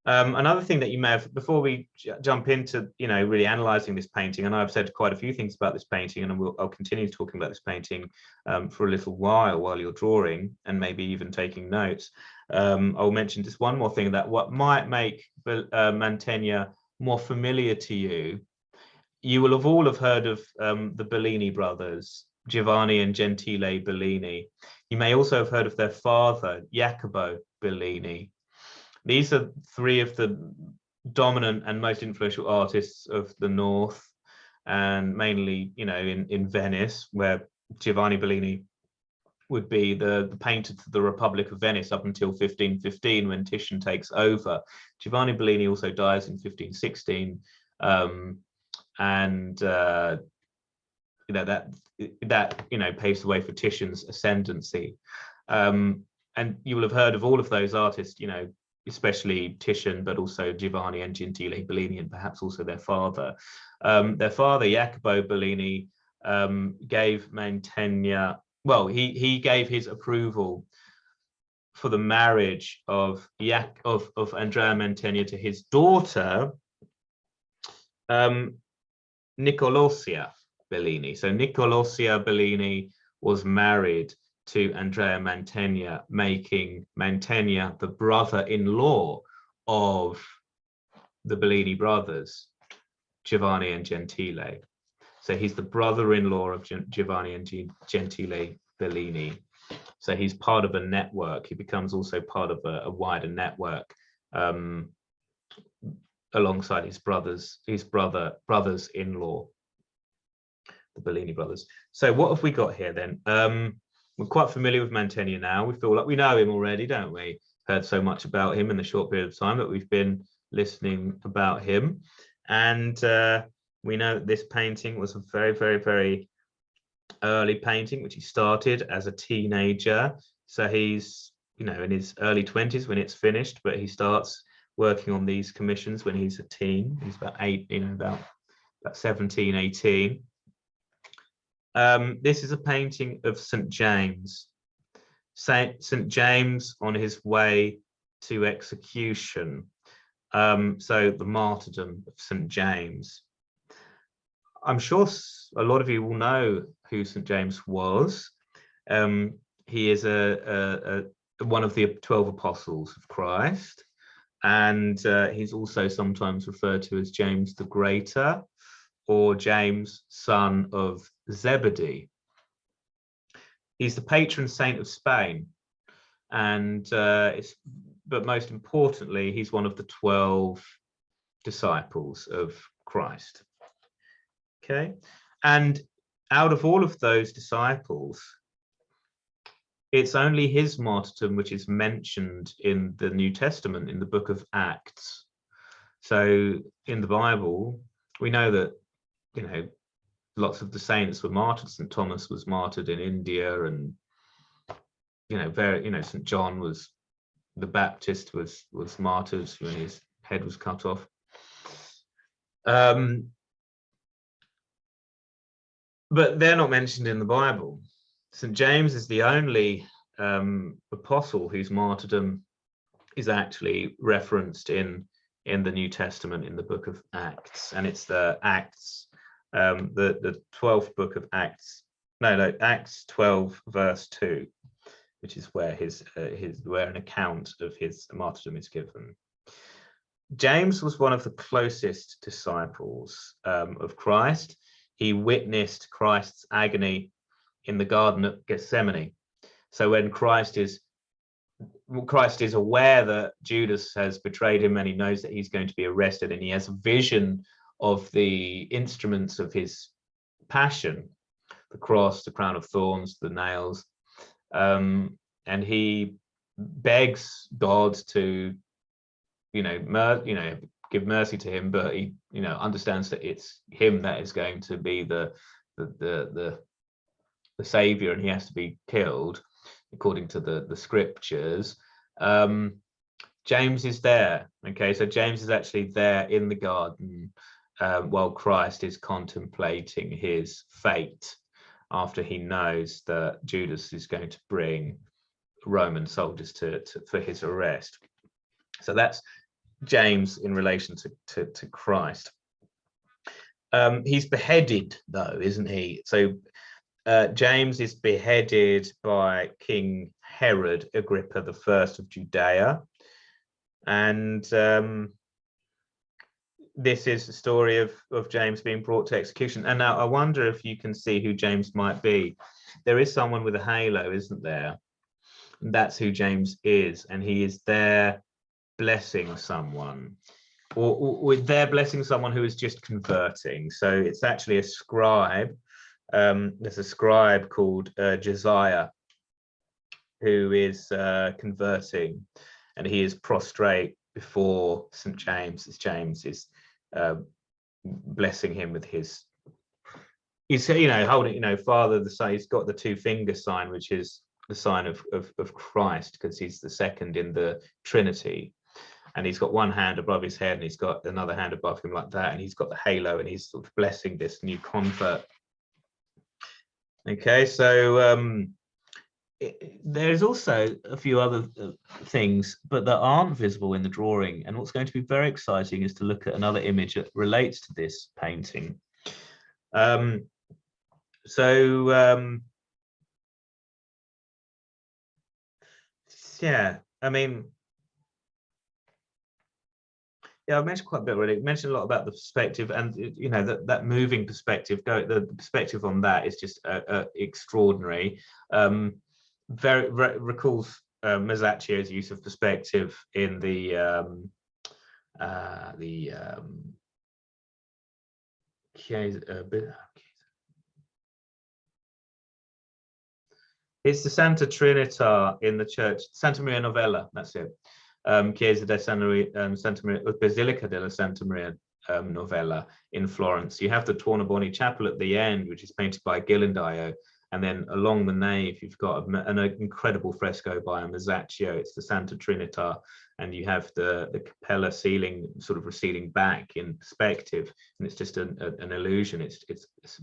Another thing that you may have, before we jump into really analysing this painting, and I've said quite a few things about this painting, and I'll continue talking about this painting for a little while you're drawing and maybe even taking notes. I'll mention just one more thing, that what might make Mantegna more familiar to you. You will have all heard of the Bellini brothers, Giovanni and Gentile Bellini. You may also have heard of their father, Jacopo Bellini. These are three of the dominant and most influential artists of the North, and mainly, in Venice, where Giovanni Bellini would be the painter to the Republic of Venice up until 1515, when Titian takes over. Giovanni Bellini also dies in 1516, and that paves the way for Titian's ascendancy. And you will have heard of all of those artists, especially Titian, but also Giovanni and Gentile Bellini, and perhaps also their father. Their father, Jacopo Bellini, gave Mantegna, well, he gave his approval for the marriage of Andrea Mantegna to his daughter, Nicolosia. Bellini. So Nicolozia Bellini was married to Andrea Mantegna, making Mantegna the brother-in-law of the Bellini brothers, Giovanni and Gentile. So he's the brother-in-law of Giovanni and Gentile Bellini. So he's part of a network. He becomes also part of a wider network alongside his brothers-in-law, the Bellini brothers. So what have we got here then? We're quite familiar with Mantegna now. We feel like we know him already, don't we? Heard so much about him in the short period of time that we've been listening about him. And we know that this painting was a very, very, very early painting, which he started as a teenager. So he's, you know, in his early 20s when it's finished, but he starts working on these commissions when he's a teen. He's about 17, 18. This is a painting of St. James. St. James on his way to execution. So the martyrdom of St. James. I'm sure a lot of you will know who St. James was. He is one of the 12 apostles of Christ, and he's also sometimes referred to as James the Greater, or James, son of Zebedee. He's the patron saint of Spain, and but most importantly, he's one of the 12 disciples of Christ. Okay, and out of all of those disciples, it's only his martyrdom which is mentioned in the New Testament, in the book of Acts. So in the Bible, we know that, you know, lots of the saints were martyred. St. Thomas was martyred in India, and St. John was the Baptist was martyred when his head was cut off. But they're not mentioned in the Bible. St. James is the only apostle whose martyrdom is actually referenced in the New Testament, in the book of Acts, and it's the Acts, the 12th book of Acts. No, Acts 12 verse 2, which is where where an account of his martyrdom is given. James was one of the closest disciples of Christ. He witnessed Christ's agony in the Garden of Gethsemane. So when Christ is aware that Judas has betrayed him, and he knows that he's going to be arrested, and he has a vision of the instruments of his passion, the cross, the crown of thorns, the nails, and he begs God to, give mercy to him, but he, understands that it's him that is going to be the savior, and he has to be killed according to the scriptures. James is there. Okay, so James is actually there in the garden while Christ is contemplating his fate, after he knows that Judas is going to bring Roman soldiers for his arrest. So that's James in relation to Christ. He's beheaded, though, isn't he? So James is beheaded by King Herod Agrippa I of Judea, and this is the story of James being brought to execution. And now I wonder if you can see who James might be. There is someone with a halo, isn't there? And that's who James is, and he is there blessing someone, or they're blessing someone who is just converting. So it's actually a scribe. There's a scribe called Josiah who is converting, and he is prostrate before St. James, as James is blessing him with his, he's holding, Father, the Son. He's got the two finger sign, which is the sign of Christ, because he's the second in the Trinity. And he's got one hand above his head, and he's got another hand above him like that, and he's got the halo, and he's sort of blessing this new convert. Okay, so there's also a few other things, but that aren't visible in the drawing. And what's going to be very exciting is to look at another image that relates to this painting. So yeah, I mean, yeah, I've mentioned quite a bit already. I mentioned a lot about the perspective, and you know that moving perspective. The perspective on that is just extraordinary. Very recalls Masaccio's use of perspective in the it's the Santa Trinita in the church, Santa Maria Novella. That's it. Chiesa di Santa Maria, Basilica della Santa Maria Novella in Florence. You have the Tornabuoni Chapel at the end, which is painted by Ghirlandaio, and then along the nave you've got an incredible fresco by Masaccio. It's the Santa Trinita, and you have the Capella ceiling sort of receding back in perspective, and it's just an illusion. It's a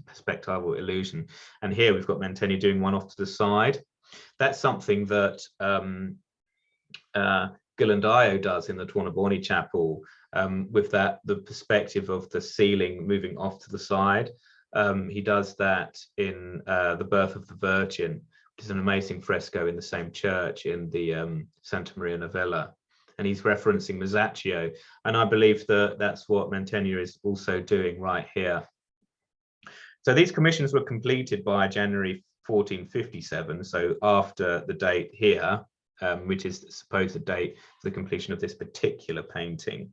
perspectival illusion. And here we've got Mantegna doing one off to the side. That's something that Ghirlandaio does in the Tornabuoni Chapel, with the perspective of the ceiling moving off to the side. He does that in the Birth of the Virgin, which is an amazing fresco in the same church in the Santa Maria Novella. And he's referencing Masaccio. And I believe that that's what Mantegna is also doing right here. So these commissions were completed by January 1457, so after the date here, which is the supposed date for the completion of this particular painting.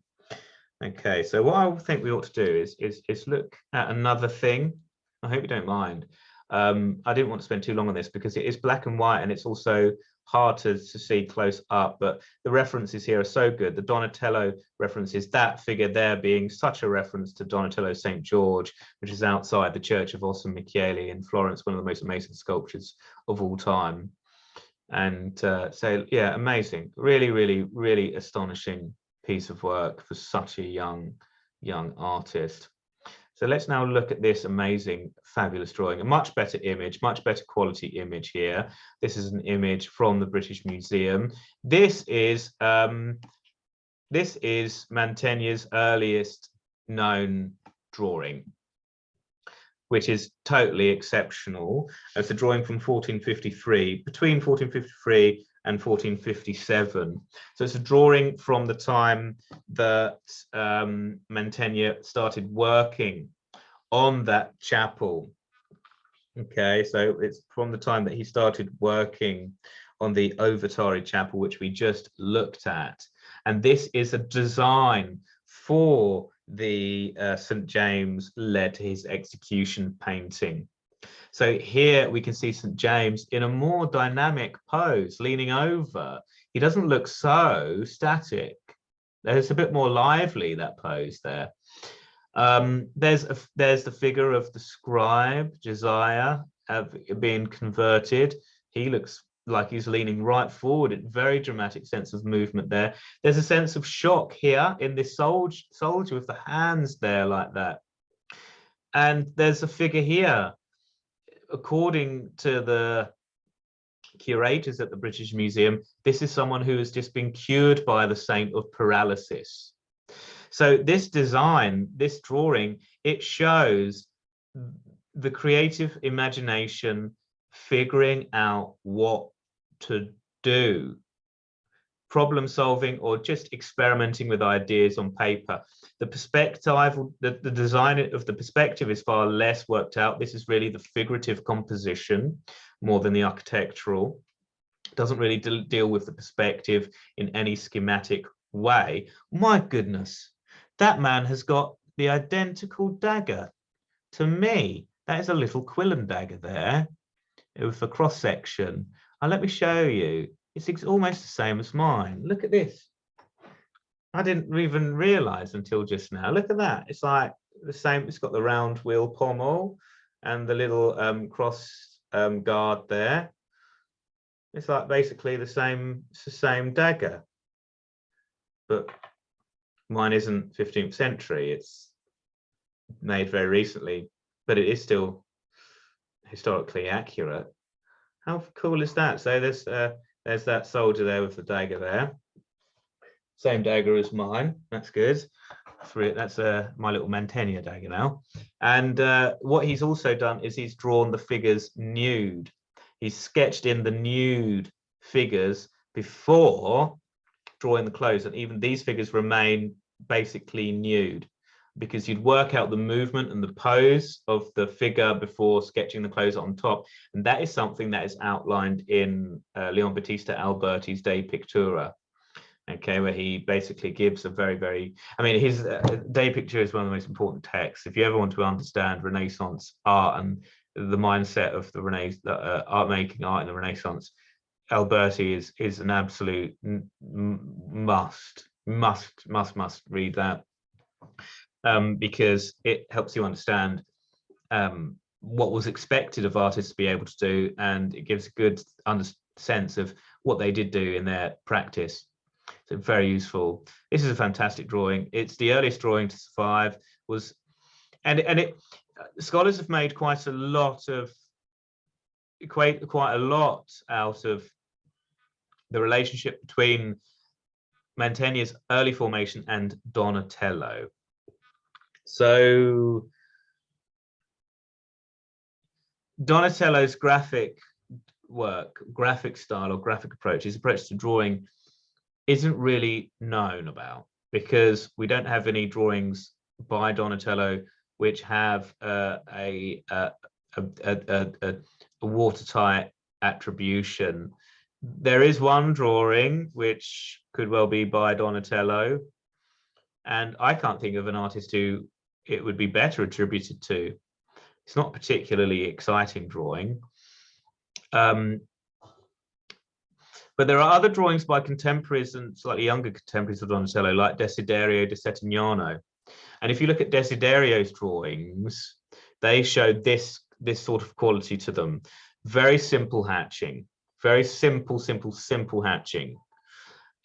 Okay, so what I think we ought to do is look at another thing. I hope you don't mind. I didn't want to spend too long on this because it is black and white, and it's also hard to see close up, but the references here are so good. The Donatello references, that figure there being such a reference to Donatello St. George, which is outside the Church of Ossan Michele in Florence, one of the most amazing sculptures of all time. And so yeah, amazing, really astonishing piece of work for such a young artist. So let's now look at this amazing, fabulous drawing. A much better image, much better quality image here. This is an image from the British Museum. This is Mantegna's earliest known drawing, which is totally exceptional. It's a drawing from 1453, between 1453 and 1457. So it's a drawing from the time that Mantegna started working on that chapel. Okay, so it's from the time that he started working on the Ovetari Chapel, which we just looked at. And this is a design for the St. James led to his execution painting. So here we can see St. James in a more dynamic pose, leaning over. He doesn't look so static. There's a bit more lively, that pose there. There's the figure of the scribe, Josiah, being converted. He looks like he's leaning right forward, a very dramatic sense of movement there. There's a sense of shock here in this soldier with the hands there like that. And there's a figure here, according to the curators at the British Museum, this is someone who has just been cured by the saint of paralysis. So this design, this drawing, it shows the creative imagination figuring out what to do, problem solving, or just experimenting with ideas on paper. The perspective, the design of the perspective is far less worked out. This is really the figurative composition more than the architectural. It doesn't really deal with the perspective in any schematic way. My goodness, that man has got the identical dagger to me. That is a little Quillen dagger there with a cross section. And let me show you. It's almost the same as mine. Look at this. I didn't even realize until just now. Look at that. It's like the same. It's got the round wheel pommel and the little cross guard there. It's like basically the same. It's the same dagger, but mine isn't 15th century. It's made very recently, but it is still historically accurate. How cool is that? So there's that soldier there with the dagger there. Same dagger as mine. That's good. That's my little Mantegna dagger now. And what he's also done is he's drawn the figures nude. He's sketched in the nude figures before drawing the clothes, and even these figures remain basically nude, because you'd work out the movement and the pose of the figure before sketching the clothes on top. And that is something that is outlined in Leon Battista Alberti's De Pictura, okay, where he basically gives a very, I mean, his De Pictura is one of the most important texts. If you ever want to understand Renaissance art and the mindset of the art making art in the Renaissance, Alberti is an absolute must read that, because it helps you understand what was expected of artists to be able to do, and it gives a good sense of what they did do in their practice. So very useful. This is a fantastic drawing. It's the earliest drawing to survive. Scholars have made quite a lot out of the relationship between Mantegna's early formation and Donatello. So Donatello's graphic work, graphic style or graphic approach, his approach to drawing, isn't really known about, because we don't have any drawings by Donatello which have a watertight attribution. There is one drawing which could well be by Donatello, and I can't think of an artist who it would be better attributed to. It's not a particularly exciting drawing. But there are other drawings by contemporaries and slightly younger contemporaries of Donatello, like Desiderio de Settignano. And if you look at Desiderio's drawings, they show this sort of quality to them. Very simple hatching, very simple hatching.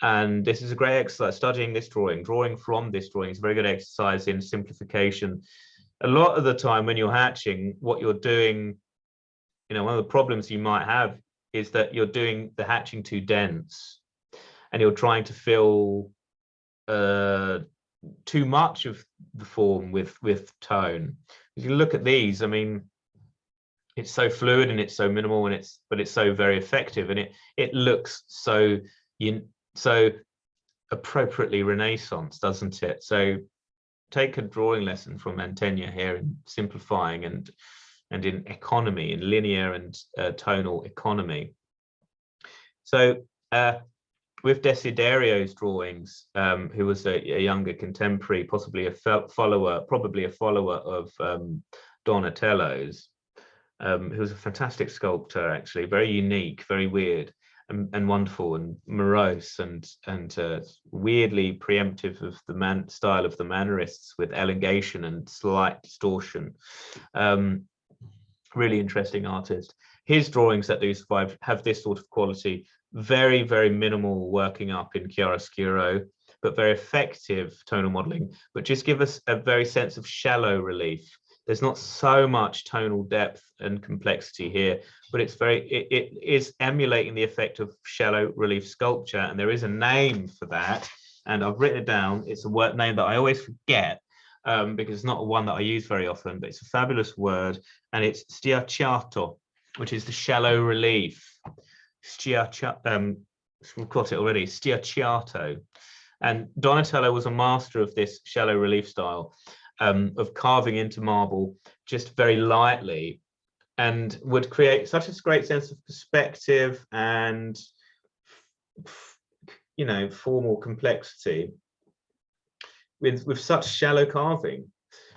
And this is a great exercise. Studying this drawing from this drawing is a very good exercise in simplification. A lot of the time when you're hatching, what you're doing, one of the problems you might have is that you're doing the hatching too dense, and you're trying to fill too much of the form with tone. If you look at these, I mean, it's so fluid and it's so minimal, and but it's so very effective, and it looks so appropriately Renaissance, doesn't it? So take a drawing lesson from Mantegna here in simplifying and in economy, in linear and tonal economy. So with Desiderio's drawings, who was a younger contemporary, possibly a follower of Donatello's, who was a fantastic sculptor, actually, very unique, very weird, and wonderful and morose and weirdly preemptive of the style of the Mannerists, with elongation and slight distortion. Really interesting artist. His drawings that do survive have this sort of quality, very, very minimal working up in chiaroscuro, but very effective tonal modeling, but just give us a very sense of shallow relief. There's not so much tonal depth and complexity here, but it is emulating the effect of shallow relief sculpture, and there is a name for that, and I've written it down. It's a word name that I always forget, because it's not one that I use very often, but it's a fabulous word, and it's stiacciato, which is the shallow relief. We've got it already, stiacciato. And Donatello was a master of this shallow relief style, of carving into marble just very lightly, and would create such a great sense of perspective and, formal complexity with such shallow carving.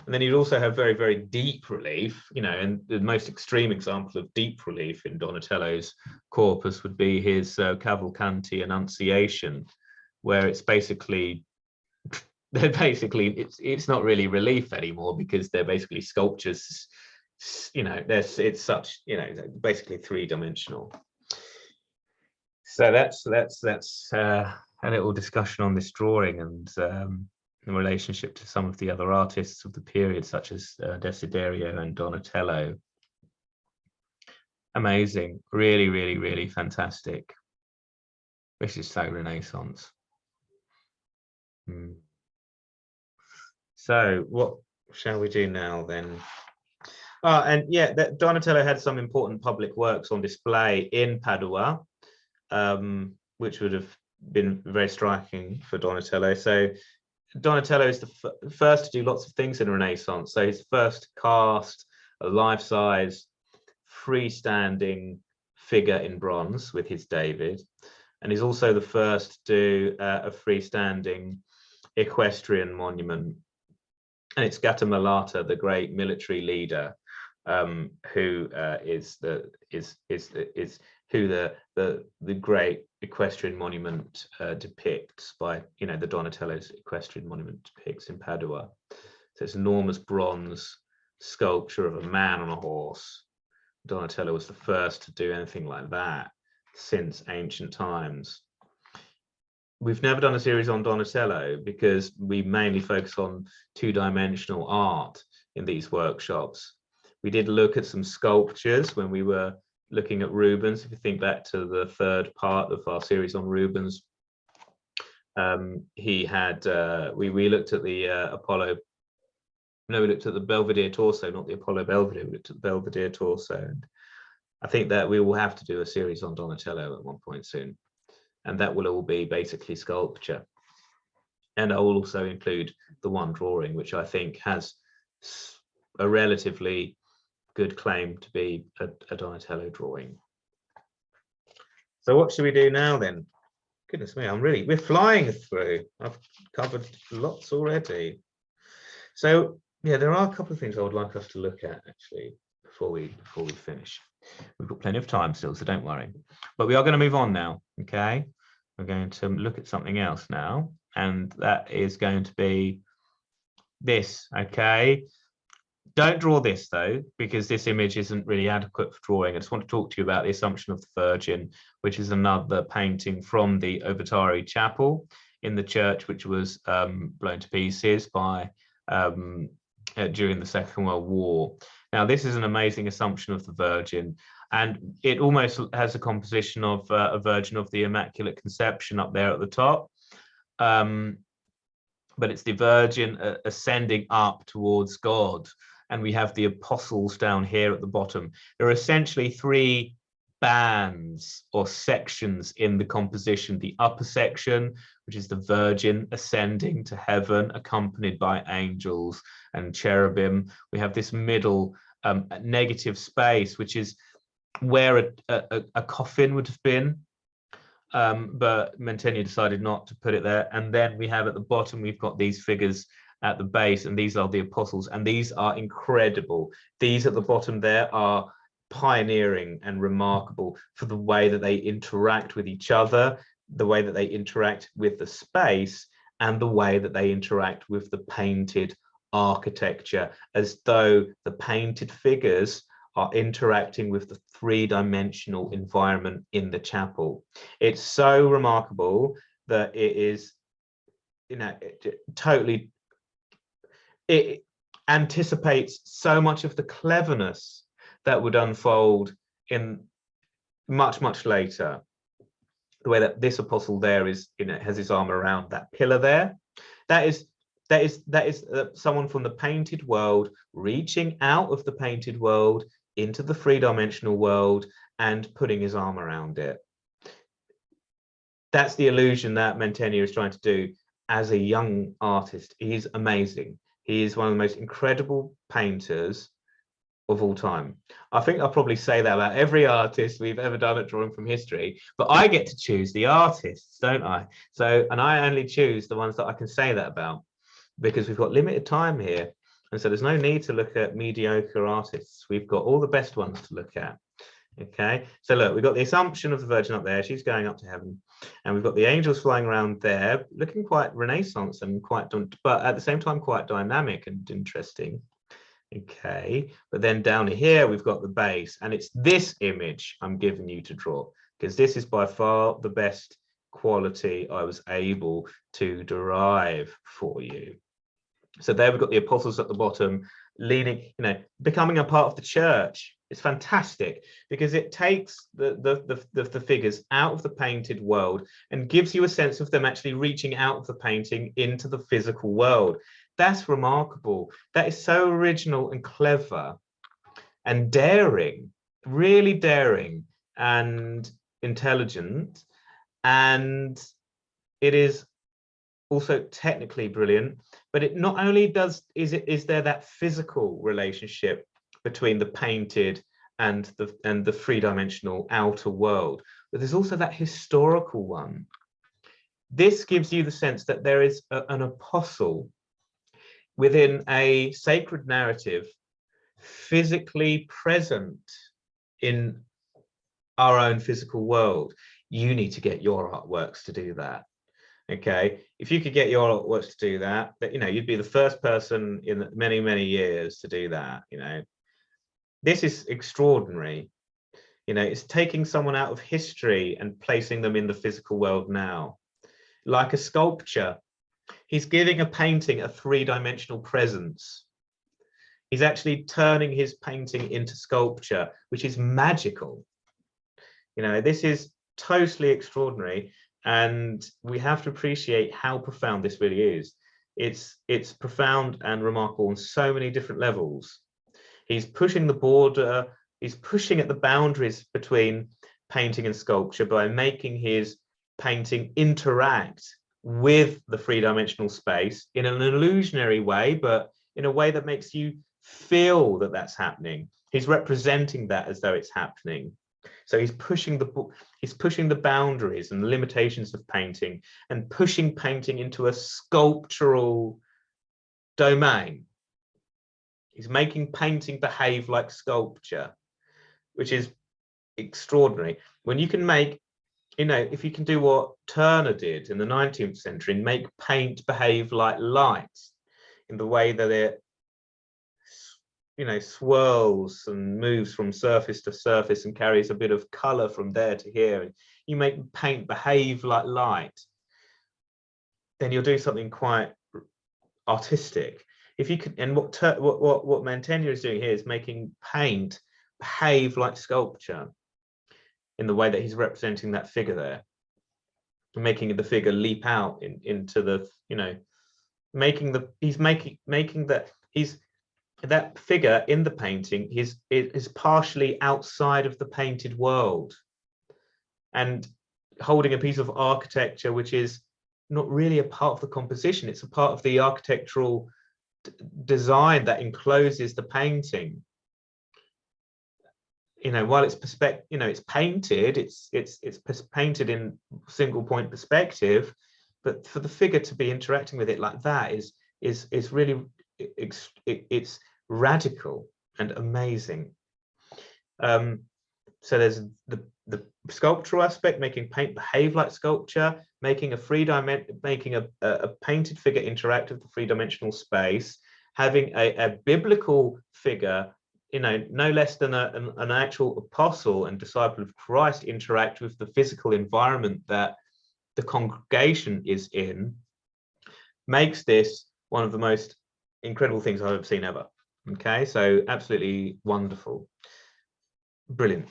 And then you'd also have very, very deep relief, and the most extreme example of deep relief in Donatello's corpus would be his Cavalcanti Annunciation, where it's basically it's not really relief anymore, because they're basically sculptures. It's such, basically three-dimensional. So that's a little discussion on this drawing, and in relationship to some of the other artists of the period, such as Desiderio and Donatello. Amazing, really, really, really fantastic. This is so Renaissance. So what shall we do now then? And yeah, Donatello had some important public works on display in Padua, which would have been very striking for Donatello. So Donatello is the first to do lots of things in Renaissance. So he's first cast a life-size, freestanding figure in bronze with his David. And he's also the first to do a freestanding equestrian monument. And it's Gattamelata, the great military leader, who is who the great equestrian monument depicts by, you know, the Donatello's equestrian monument depicts in Padua. So it's enormous bronze sculpture of a man on a horse. Donatello was the first to do anything like that since ancient times. We've never done a series on Donatello because we mainly focus on two-dimensional art in these workshops. We did look at some sculptures when we were looking at Rubens. If you think back to the third part of our series on Rubens, he had we looked at the Apollo. No, we looked at the Belvedere torso, not the Apollo Belvedere. We looked at the Belvedere torso, and I think that we will have to do a series on Donatello at one point soon, and that will all be basically sculpture. And I will also include the one drawing, which I think has a relatively good claim to be a Donatello drawing. So what should we do now then? Goodness me, we're flying through. I've covered lots already. So yeah, there are a couple of things I would like us to look at actually before we finish. We've got plenty of time still, so don't worry. But we are going to move on now, okay? We're going to look at something else now, and that is going to be this, okay? Don't draw this though, because this image isn't really adequate for drawing. I just want to talk to you about the Assumption of the Virgin, which is another painting from the Ovetari Chapel in the church, which was blown to pieces by during the Second World War. Now, this is an amazing Assumption of the Virgin, and it almost has a composition of a Virgin of the Immaculate Conception up there at the top. But it's the Virgin ascending up towards God. And we have the apostles down here at the bottom. There are essentially three bands or sections in the composition. The upper section, which is the Virgin ascending to heaven, accompanied by angels and cherubim. We have this middle negative space, which is where a coffin would have been. But Mantegna decided not to put it there. And then we have at the bottom, we've got these figures at the base, and these are the apostles, and these are incredible. These at the bottom there are pioneering and remarkable for the way that they interact with each other, the way that they interact with the space, and the way that they interact with the painted architecture, as though the painted figures are interacting with the three-dimensional environment in the chapel. It's so remarkable that it is, you know, it anticipates so much of the cleverness that would unfold in much later. The way that this apostle there is, you know, has his arm around that pillar there. That is someone from the painted world reaching out of the painted world into the three-dimensional world and putting his arm around it. That's the illusion that Mantegna is trying to do as a young artist. He's amazing. He is one of the most incredible painters of all time. I think I'll probably say that about every artist we've ever done at Drawing from History, but I get to choose the artists, don't I? So, and I only choose the ones that I can say that about, because we've got limited time here. And so there's no need to look at mediocre artists. We've got all the best ones to look at. Okay, so look, we've got the Assumption of the Virgin up there. She's going up to heaven. And we've got the angels flying around there, looking quite Renaissance and quite, but at the same time, quite dynamic and interesting. Okay, but then down here, we've got the base. And it's this image I'm giving you to draw, because this is by far the best quality I was able to derive for you. So there we've got the apostles at the bottom, leaning, you know, becoming a part of the church. It's fantastic because it takes the figures out of the painted world and gives you a sense of them actually reaching out of the painting into the physical world. That's remarkable. That is so original and clever and daring, really daring and intelligent. And it is also technically brilliant, but it not only is there that physical relationship between the painted and the three-dimensional outer world, but there's also that historical one. This gives you the sense that there is an apostle within a sacred narrative, physically present in our own physical world. You need to get your artworks to do that. Okay, if you could get your artworks to do that, you know, you'd be the first person in many, many years to do that. You know, this is extraordinary. You know, it's taking someone out of history and placing them in the physical world now. Like a sculpture, he's giving a painting a three-dimensional presence. He's actually turning his painting into sculpture, which is magical. You know, this is totally extraordinary, and we have to appreciate how profound this really is. It's profound and remarkable on so many different levels. He's pushing the border, he's pushing at the boundaries between painting and sculpture by making his painting interact with the three-dimensional space in an illusionary way, but in a way that makes you feel that that's happening. He's representing that as though it's happening. So he's pushing the boundaries and the limitations of painting, and pushing painting into a sculptural domain. He's making painting behave like sculpture, which is extraordinary. When you can make, you know, if you can do what Turner did in the 19th century and make paint behave like light in the way that it, you know, swirls and moves from surface to surface and carries a bit of color from there to here, and you make paint behave like light, then you'll do something quite artistic. If you could, and what Mantegna is doing here is making paint behave like sculpture in the way that he's representing that figure there, making the figure leap out into the, you know, that figure in the painting is partially outside of the painted world and holding a piece of architecture which is not really a part of the composition. It's a part of the architectural design that encloses the painting. You know, while it's you know, it's painted, it's painted in single point perspective, but for the figure to be interacting with it like that is really, it's radical and amazing. So there's the sculptural aspect, making paint behave like sculpture, making a painted figure interact with the three-dimensional space, having a biblical figure, you know, no less than an actual apostle and disciple of Christ, interact with the physical environment that the congregation is in, makes this one of the most incredible things I've ever seen ever. Okay, so absolutely wonderful, brilliant.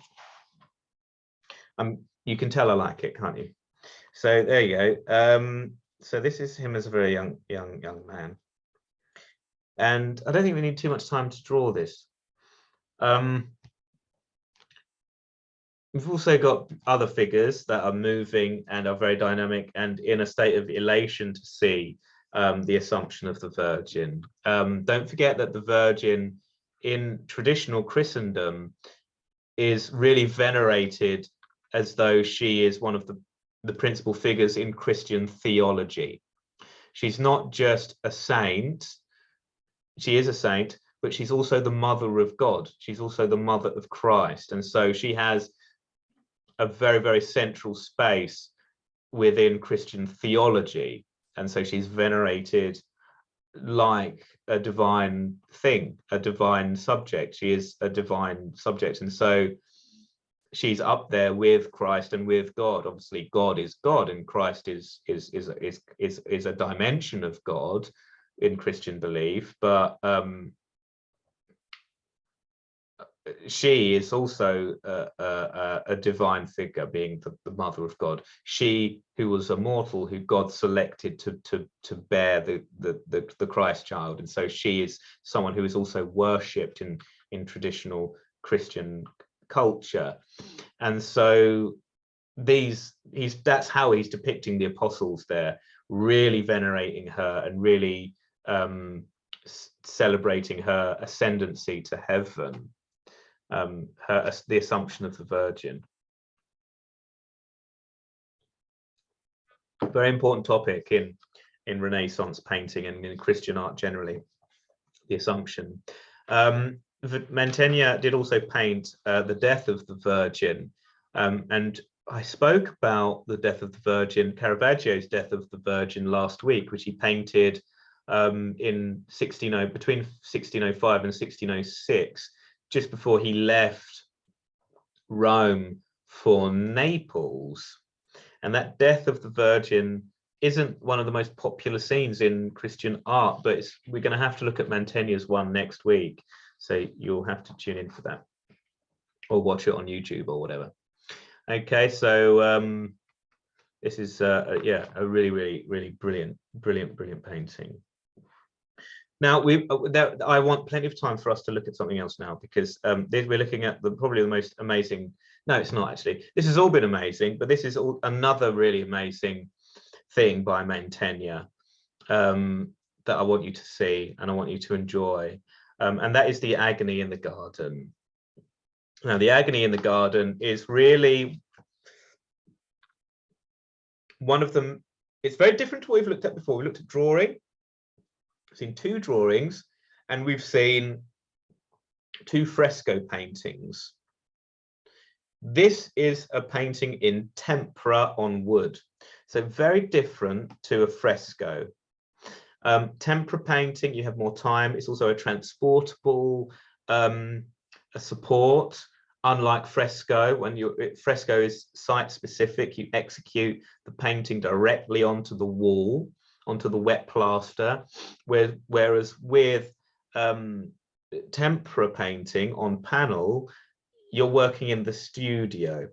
You can tell I like it, can't you? So there you go. So this is him as a very young man, and I don't think we need too much time to draw this. We've also got other figures that are moving and are very dynamic and in a state of elation to see the Assumption of the Virgin. Don't forget that the Virgin in traditional Christendom is really venerated as though she is one of the principal figures in Christian theology. She's not just a saint, she is a saint, but she's also the mother of God. She's also the mother of Christ. And so she has a very, very central space within Christian theology. And so she's venerated like a divine thing, a divine subject. She is a divine subject. And so she's up there with Christ and with God. Obviously, God is God, and Christ is a dimension of God in Christian belief. But she is also a divine figure, being the mother of God. She who was a mortal, who God selected to bear the Christ child, and so she is someone who is also worshipped in traditional Christian culture. And so that's how he's depicting the apostles there, really venerating her and really celebrating her ascendancy to heaven, the Assumption of the Virgin. Very important topic in Renaissance painting and in Christian art generally, the Assumption. Mantegna did also paint the Death of the Virgin, and I spoke about the Death of the Virgin, Caravaggio's Death of the Virgin, last week, which he painted between 1605 and 1606, just before he left Rome for Naples. And that Death of the Virgin isn't one of the most popular scenes in Christian art, but we're going to have to look at Mantegna's one next week, so you'll have to tune in for that, or watch it on YouTube or whatever. Okay, so this is yeah, a really brilliant painting. Now I want plenty of time for us to look at something else now, because we're looking at probably the most amazing. No, it's not actually. This has all been amazing, but this is another really amazing thing by Mantegna that I want you to see and I want you to enjoy, and that is the Agony in the Garden. Now, the Agony in the Garden is really one of them. It's very different to what we've looked at before. We looked at drawing. We've seen two drawings, and we've seen two fresco paintings. This is a painting in tempera on wood, so very different to a fresco. Tempera painting, you have more time. It's also a transportable a support, unlike fresco. Fresco is site specific, you execute the painting directly onto the wall, onto the wet plaster, whereas with tempera painting on panel, you're working in the studio.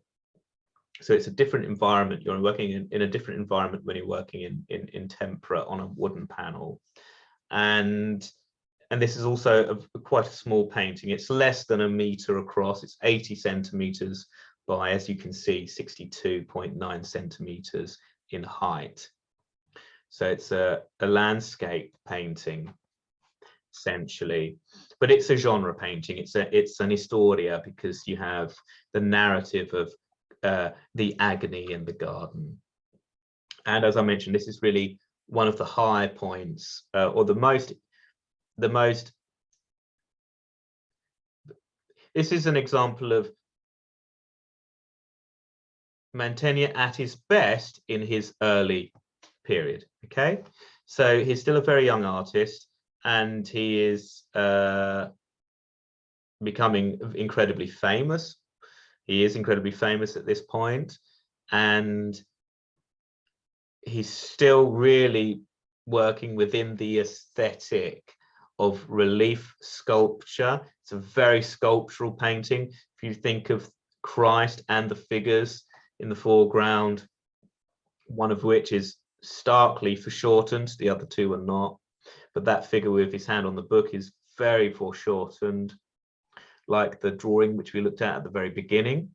So it's a different environment. You're working in a different environment when you're working in tempera on a wooden panel. And this is also quite a small painting. It's less than a meter across. It's 80 centimeters by, as you can see, 62.9 centimeters in height. So it's a landscape painting, essentially, but it's a genre painting. It's an historia, because you have the narrative of the agony in the garden. And as I mentioned, this is really one of the high points, or this is an example of Mantegna at his best in his early period. Okay, so he's still a very young artist, and he is becoming incredibly famous. He is incredibly famous at this point, and he's still really working within the aesthetic of relief sculpture. It's a very sculptural painting. If you think of Christ and the figures in the foreground, one of which is starkly foreshortened, the other two are not, but that figure with his hand on the book is very foreshortened, like the drawing which we looked at the very beginning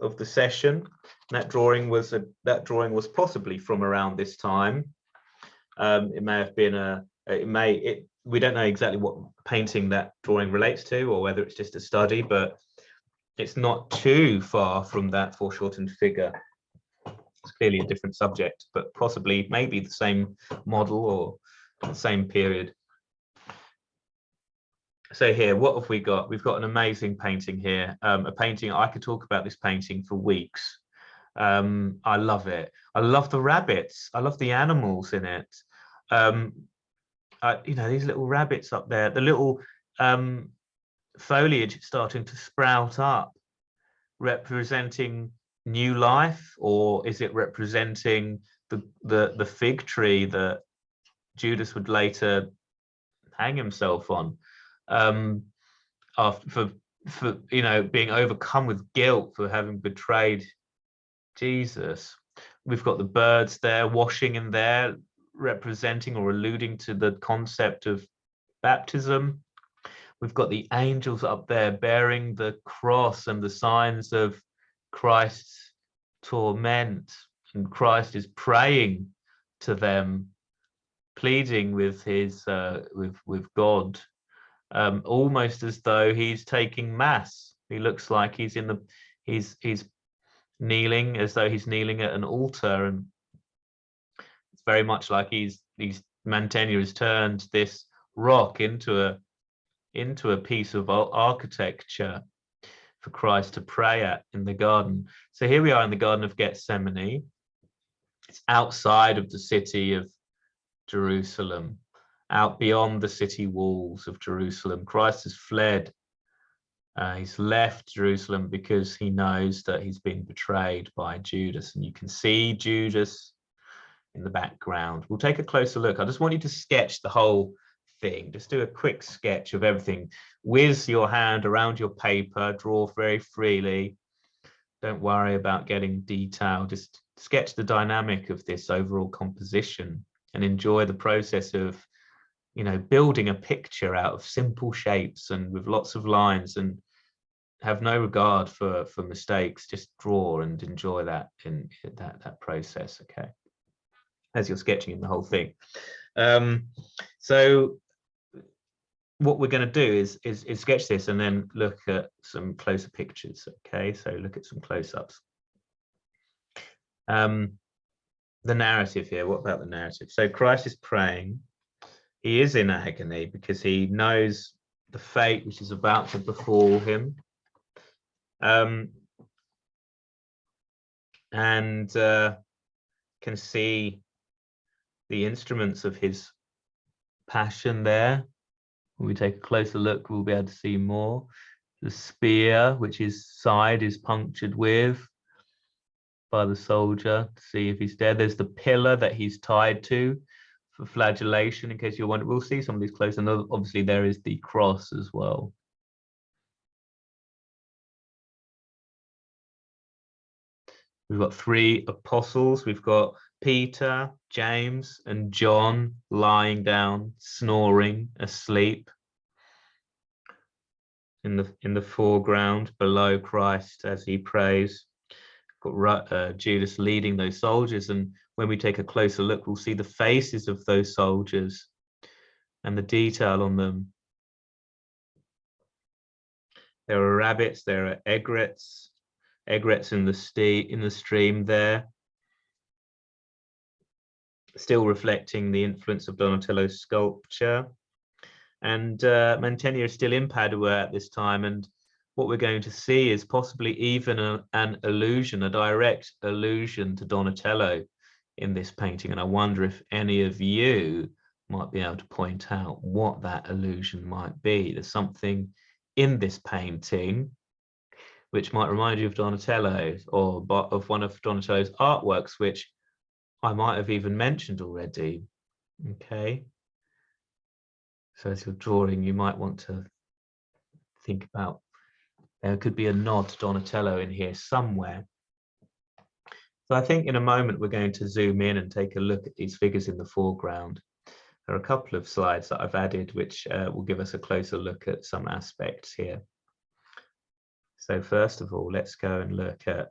of the session. That drawing was possibly from around this time. It may have been we don't know exactly what painting that drawing relates to, or whether it's just a study, but it's not too far from that foreshortened figure. It's clearly a different subject, but possibly maybe the same model or the same period. So here, what have we got? We've got an amazing painting here, a painting. I could talk about this painting for weeks. I love it. I love the rabbits. I love the animals in it. You know, these little rabbits up there, the little foliage starting to sprout up, representing new life, or is it representing the fig tree that Judas would later hang himself on, after, for for, you know, being overcome with guilt for having betrayed Jesus. We've got the birds there washing in there, representing or alluding to the concept of baptism. We've got the angels up there bearing the cross and the signs of Christ's torment, and Christ is praying to them, pleading with his with God, almost as though he's taking mass. He looks like he's in the he's kneeling, as though he's kneeling at an altar, and it's very much like he's Mantegna has turned this rock into a piece of architecture for Christ to pray at in the garden. So here we are in the Garden of Gethsemane. It's outside of the city of Jerusalem, out beyond the city walls of Jerusalem. Christ has fled. He's left Jerusalem because he knows that he's been betrayed by Judas, and you can see Judas in the background. We'll take a closer look. I just want you to sketch the whole thing. Just do a quick sketch of everything. Whiz your hand around your paper, draw very freely. Don't worry about getting detail. Just sketch the dynamic of this overall composition and enjoy the process of, you know, building a picture out of simple shapes and with lots of lines, and have no regard for mistakes. Just draw and enjoy that in that process, okay, as you're sketching the whole thing. So what we're going to do is sketch this and then look at some closer pictures, okay? So look at some close-ups. The narrative here, what about the narrative? So Christ is praying. He is in agony because he knows the fate which is about to befall him. And can see the instruments of his passion there. When we take a closer look, we'll be able to see more. The spear, which his side is punctured with by the soldier to see if he's dead. There's the pillar that he's tied to for flagellation, in case you're wondering. We'll see some of these close, and obviously there is the cross as well. We've got three apostles. We've got Peter, James, and John lying down, snoring, asleep in the foreground below Christ as he prays. Got Judas leading those soldiers, and when we take a closer look, we'll see the faces of those soldiers and the detail on them. There are rabbits, there are egrets in the stream there, still reflecting the influence of Donatello's sculpture. And Mantegna is still in Padua at this time, and what we're going to see is possibly even an allusion, a direct allusion to Donatello in this painting. And I wonder if any of you might be able to point out what that allusion might be. There's something in this painting which might remind you of Donatello, or of one of Donatello's artworks, which I might have even mentioned already. Okay. So as you're drawing, you might want to think about, there could be a nod to Donatello in here somewhere. So I think in a moment we're going to zoom in and take a look at these figures in the foreground. There are a couple of slides that I've added which will give us a closer look at some aspects here. So first of all, let's go and look at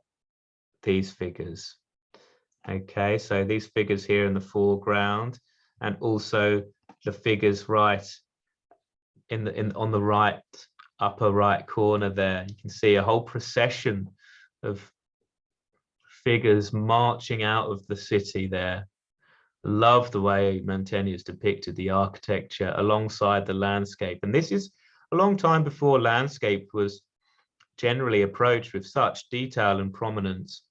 these figures. Okay, so these figures here in the foreground, and also the figures right on the right upper right corner there. You can see a whole procession of figures marching out of the city there. Love the way Mantegna has depicted the architecture alongside the landscape. And this is a long time before landscape was generally approached with such detail and prominence.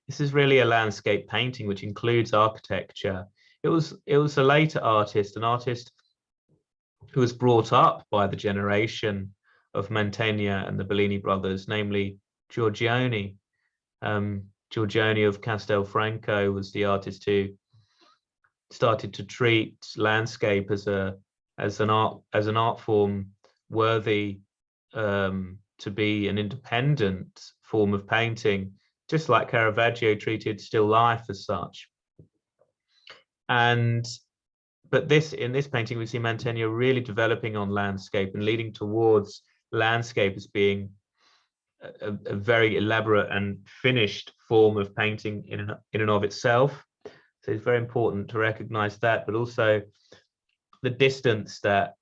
This is really a landscape painting which includes architecture. It was a later artist, an artist who was brought up by the generation of Mantegna and the Bellini brothers, namely Giorgione. Giorgione of Castelfranco was the artist who started to treat landscape as an art form worthy to be an independent form of painting, just like Caravaggio treated still life as such. But in this painting, we see Mantegna really developing on landscape and leading towards landscape as being a very elaborate and finished form of painting in and of itself. So it's very important to recognize that, but also the distance that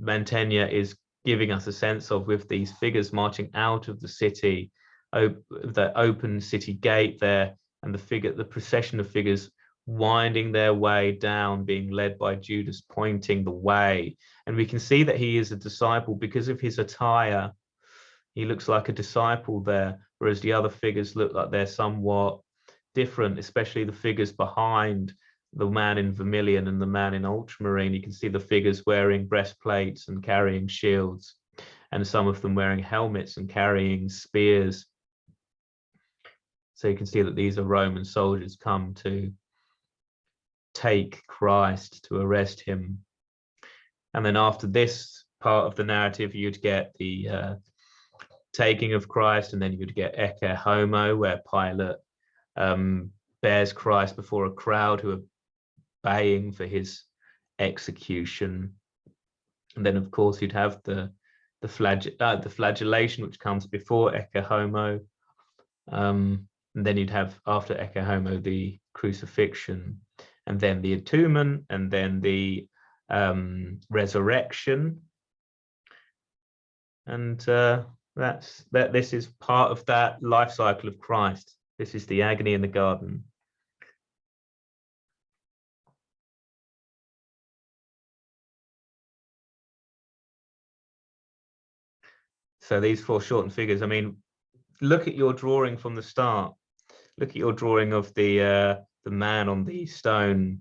Mantegna is giving us a sense of with these figures marching out of the city, the open city gate there, and the procession of figures winding their way down, being led by Judas pointing the way. And we can see that he is a disciple because of his attire. He looks like a disciple there, whereas the other figures look like they're somewhat different, especially the figures behind the man in vermilion and the man in ultramarine. You can see the figures wearing breastplates and carrying shields, and some of them wearing helmets and carrying spears. So you can see that these are Roman soldiers come to take Christ, to arrest him. And then after this part of the narrative, you'd get the taking of Christ, and then you would get Ecce Homo, where Pilate bears Christ before a crowd who are baying for his execution. And then, of course, you'd have the flagellation, which comes before Ecce Homo. And then you'd have, after Ecce Homo, the crucifixion, and then the entombment, and then the resurrection. And this is part of that life cycle of Christ. This is the agony in the garden. So these four shortened figures, I mean, look at your drawing from the start. Look at your drawing of the man on the stone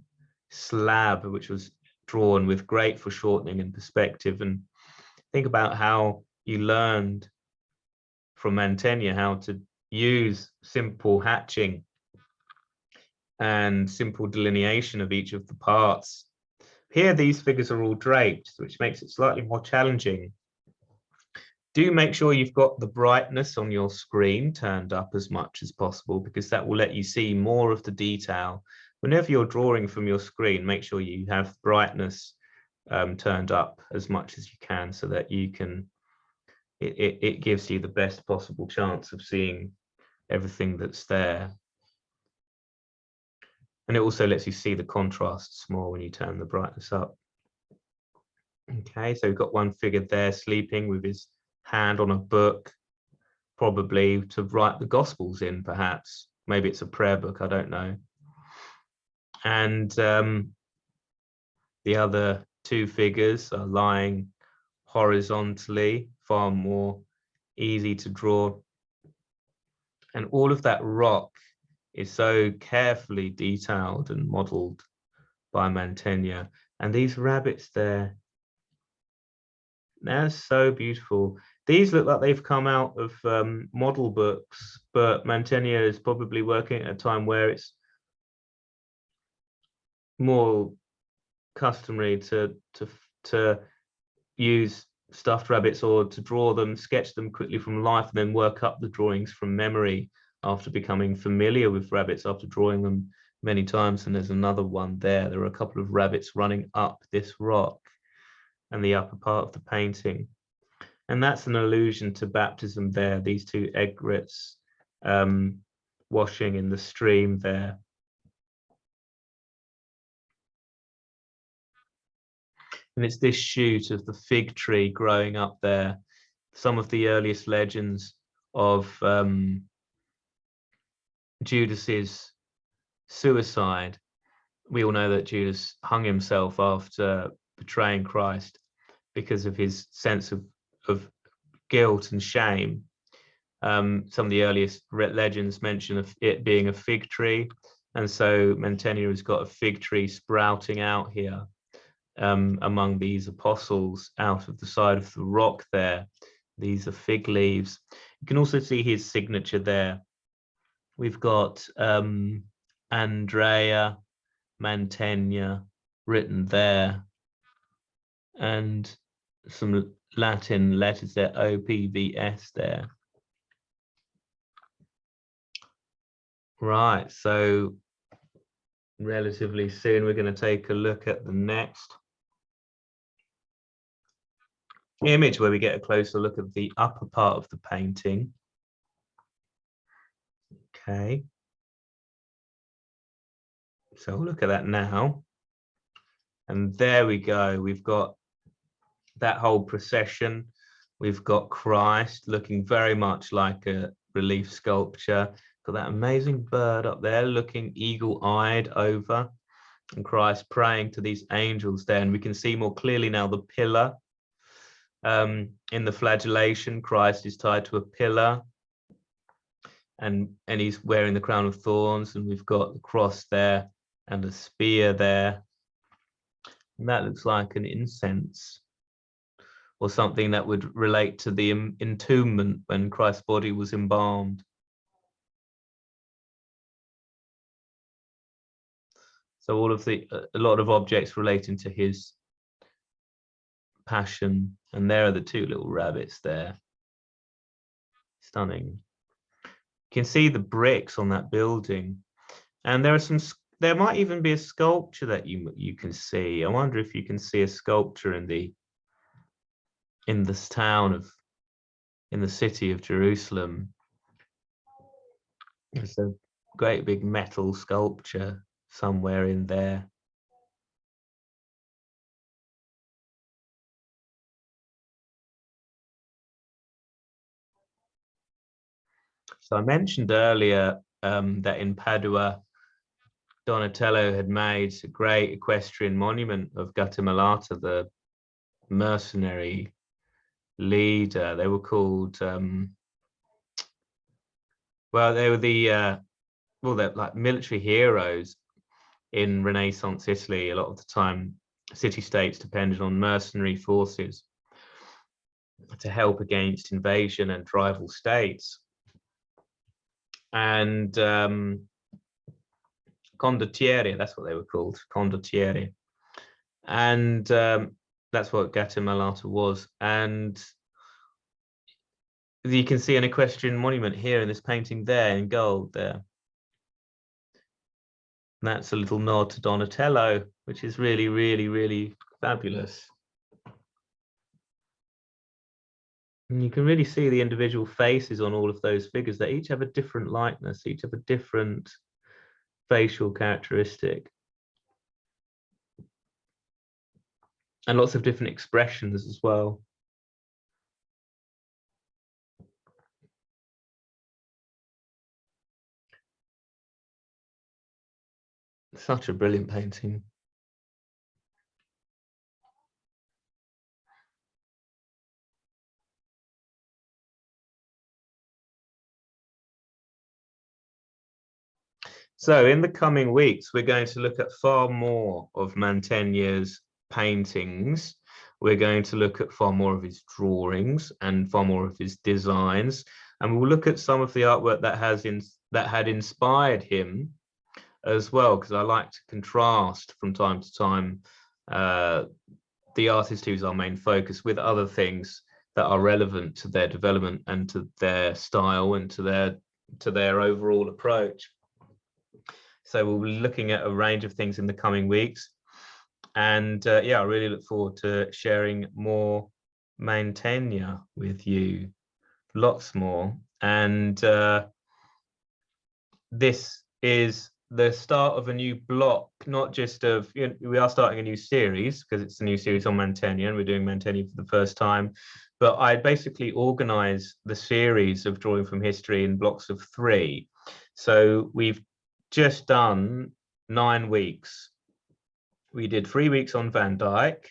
slab, which was drawn with great foreshortening and perspective. And think about how you learned from Mantegna how to use simple hatching and simple delineation of each of the parts. Here, these figures are all draped, which makes it slightly more challenging. Do make sure you've got the brightness on your screen turned up as much as possible, because that will let you see more of the detail. Whenever you're drawing from your screen, make sure you have brightness turned up as much as you can, so that you can, it gives you the best possible chance of seeing everything that's there. And it also lets you see the contrasts more when you turn the brightness up. Okay, so we've got one figure there sleeping with his hand on a book, probably to write the Gospels in, perhaps. Maybe it's a prayer book, I don't know. And the other two figures are lying horizontally, far more easy to draw. And all of that rock is so carefully detailed and modeled by Mantegna. And these rabbits there, they're so beautiful. These look like they've come out of model books, but Mantegna is probably working at a time where it's more customary to use stuffed rabbits, or to draw them, sketch them quickly from life, and then work up the drawings from memory after becoming familiar with rabbits, after drawing them many times. And there's another one there. There are a couple of rabbits running up this rock and the upper part of the painting. And that's an allusion to baptism there, these two egrets washing in the stream there. And it's this shoot of the fig tree growing up there. Some of the earliest legends of Judas's suicide. We all know that Judas hung himself after betraying Christ because of his sense of guilt and shame. Some of the earliest legends mention of it being a fig tree. And so Mantegna has got a fig tree sprouting out here among these apostles out of the side of the rock there. These are fig leaves. You can also see his signature there. We've got Andrea Mantegna written there, and some Latin letters there, OPVS there. Right, so relatively soon we're going to take a look at the next image where we get a closer look at the upper part of the painting. Okay. So we'll look at that now. And there we go. We've got that whole procession. We've got Christ looking very much like a relief sculpture. Got that amazing bird up there looking eagle-eyed over, and Christ praying to these angels there. And we can see more clearly now the pillar. In the flagellation, Christ is tied to a pillar, and he's wearing the crown of thorns, and we've got the cross there and a spear there. And that looks like an incense or something that would relate to the entombment when Christ's body was embalmed. So all of a lot of objects relating to his passion. And there are the two little rabbits there. Stunning. You can see the bricks on that building. And there might even be a sculpture that you can see. I wonder if you can see a sculpture in this town in the city of Jerusalem. There's a great big metal sculpture somewhere in there. So I mentioned earlier that in Padua, Donatello had made a great equestrian monument of Gattamelata, the mercenary leader. They were called, well, they were they're like military heroes in Renaissance Italy. A lot of the time, city-states depended on mercenary forces to help against invasion and rival states. And condottieri, that's what they were called, condottieri. And that's what Gattamelata was. And you can see an equestrian monument here in this painting there in gold there. And that's a little nod to Donatello, which is really, really, really fabulous. And you can really see the individual faces on all of those figures. They each have a different likeness, each have a different facial characteristic. And lots of different expressions as well. Such a brilliant painting. So in the coming weeks, we're going to look at far more of Mantegna's paintings. We're going to look at far more of his drawings and far more of his designs. And we'll look at some of the artwork that had inspired him as well, because I like to contrast from time to time the artist who's our main focus with other things that are relevant to their development and to their style and to their overall approach. So we'll be looking at a range of things in the coming weeks. And yeah, I really look forward to sharing more Mantegna with you, lots more. And this is the start of a new block, not just of, we are starting a new series because it's a new series on Mantegna and we're doing Mantegna for the first time. But I basically organize the series of drawing from history in blocks of 3. So we've just done 9 weeks. We did 3 weeks on Van Dyck,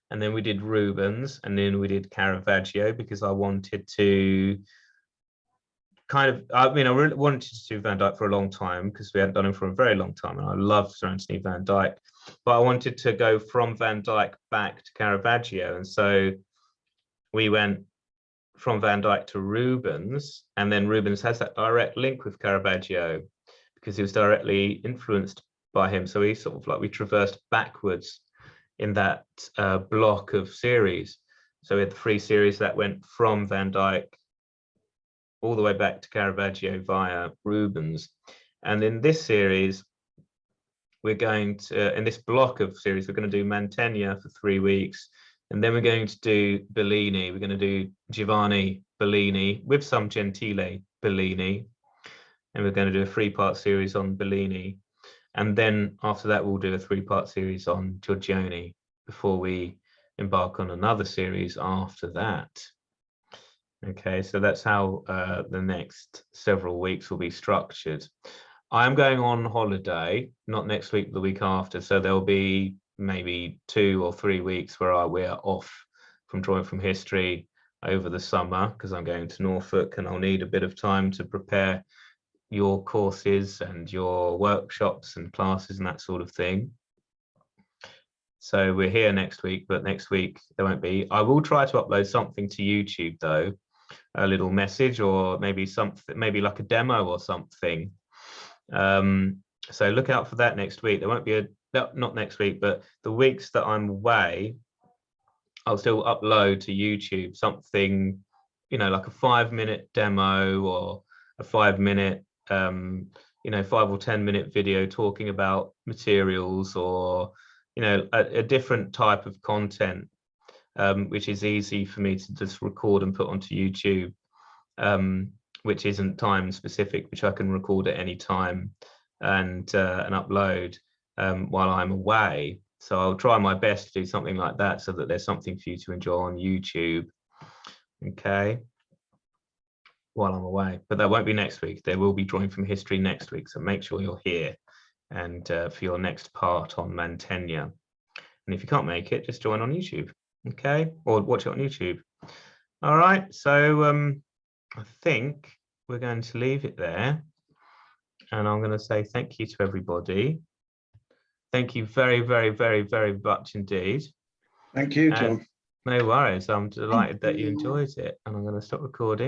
and then we did Rubens, and then we did Caravaggio, because I wanted to I really wanted to do Van Dyck for a long time because we hadn't done him for a very long time, and I loved Sir Anthony Van Dyck, but I wanted to go from Van Dyck back to Caravaggio, and so we went from Van Dyck to Rubens, and then Rubens has that direct link with Caravaggio because he was directly influenced by him. So we traversed backwards in that block of series. So we had the 3 series that went from Van Dyck all the way back to Caravaggio via Rubens. And in this series, we're going to, in this block of series, we're going to do Mantegna for 3 weeks. And then we're going to do Bellini. We're going to do Giovanni Bellini with some Gentile Bellini. And we're going to do a 3-part series on Bellini. And then after that, we'll do a 3-part series on Giorgione before we embark on another series after that. Okay, so that's how the next several weeks will be structured. I'm going on holiday, not next week, the week after. So there'll be maybe 2 or 3 weeks where we're off from drawing from history over the summer, because I'm going to Norfolk and I'll need a bit of time to prepare your courses and your workshops and classes and that sort of thing. So we're here next week, but next week there won't be. I will try to upload something to YouTube though, a little message or maybe something, maybe like a demo or something. So look out for that next week. There won't be not next week, but the weeks that I'm away, I'll still upload to YouTube something, you know, like a 5-minute demo or a 5-minute, you know, 5 or 10-minute video talking about materials, or, you know, a different type of content, which is easy for me to just record and put onto YouTube, which isn't time specific, which I can record at any time and upload while I'm away. So I'll try my best to do something like that so that there's something for you to enjoy on YouTube, okay, while I'm away. But that won't be next week. There will be drawing from history next week, so make sure you're here and for your next part on Mantegna. And if you can't make it, just join on YouTube, okay, or watch it on YouTube. All right, so I think we're going to leave it there, and I'm going to say thank you to everybody. Thank you very, very, very, very much indeed. Thank you, John. No worries. I'm delighted that you enjoyed it, and I'm going to stop recording.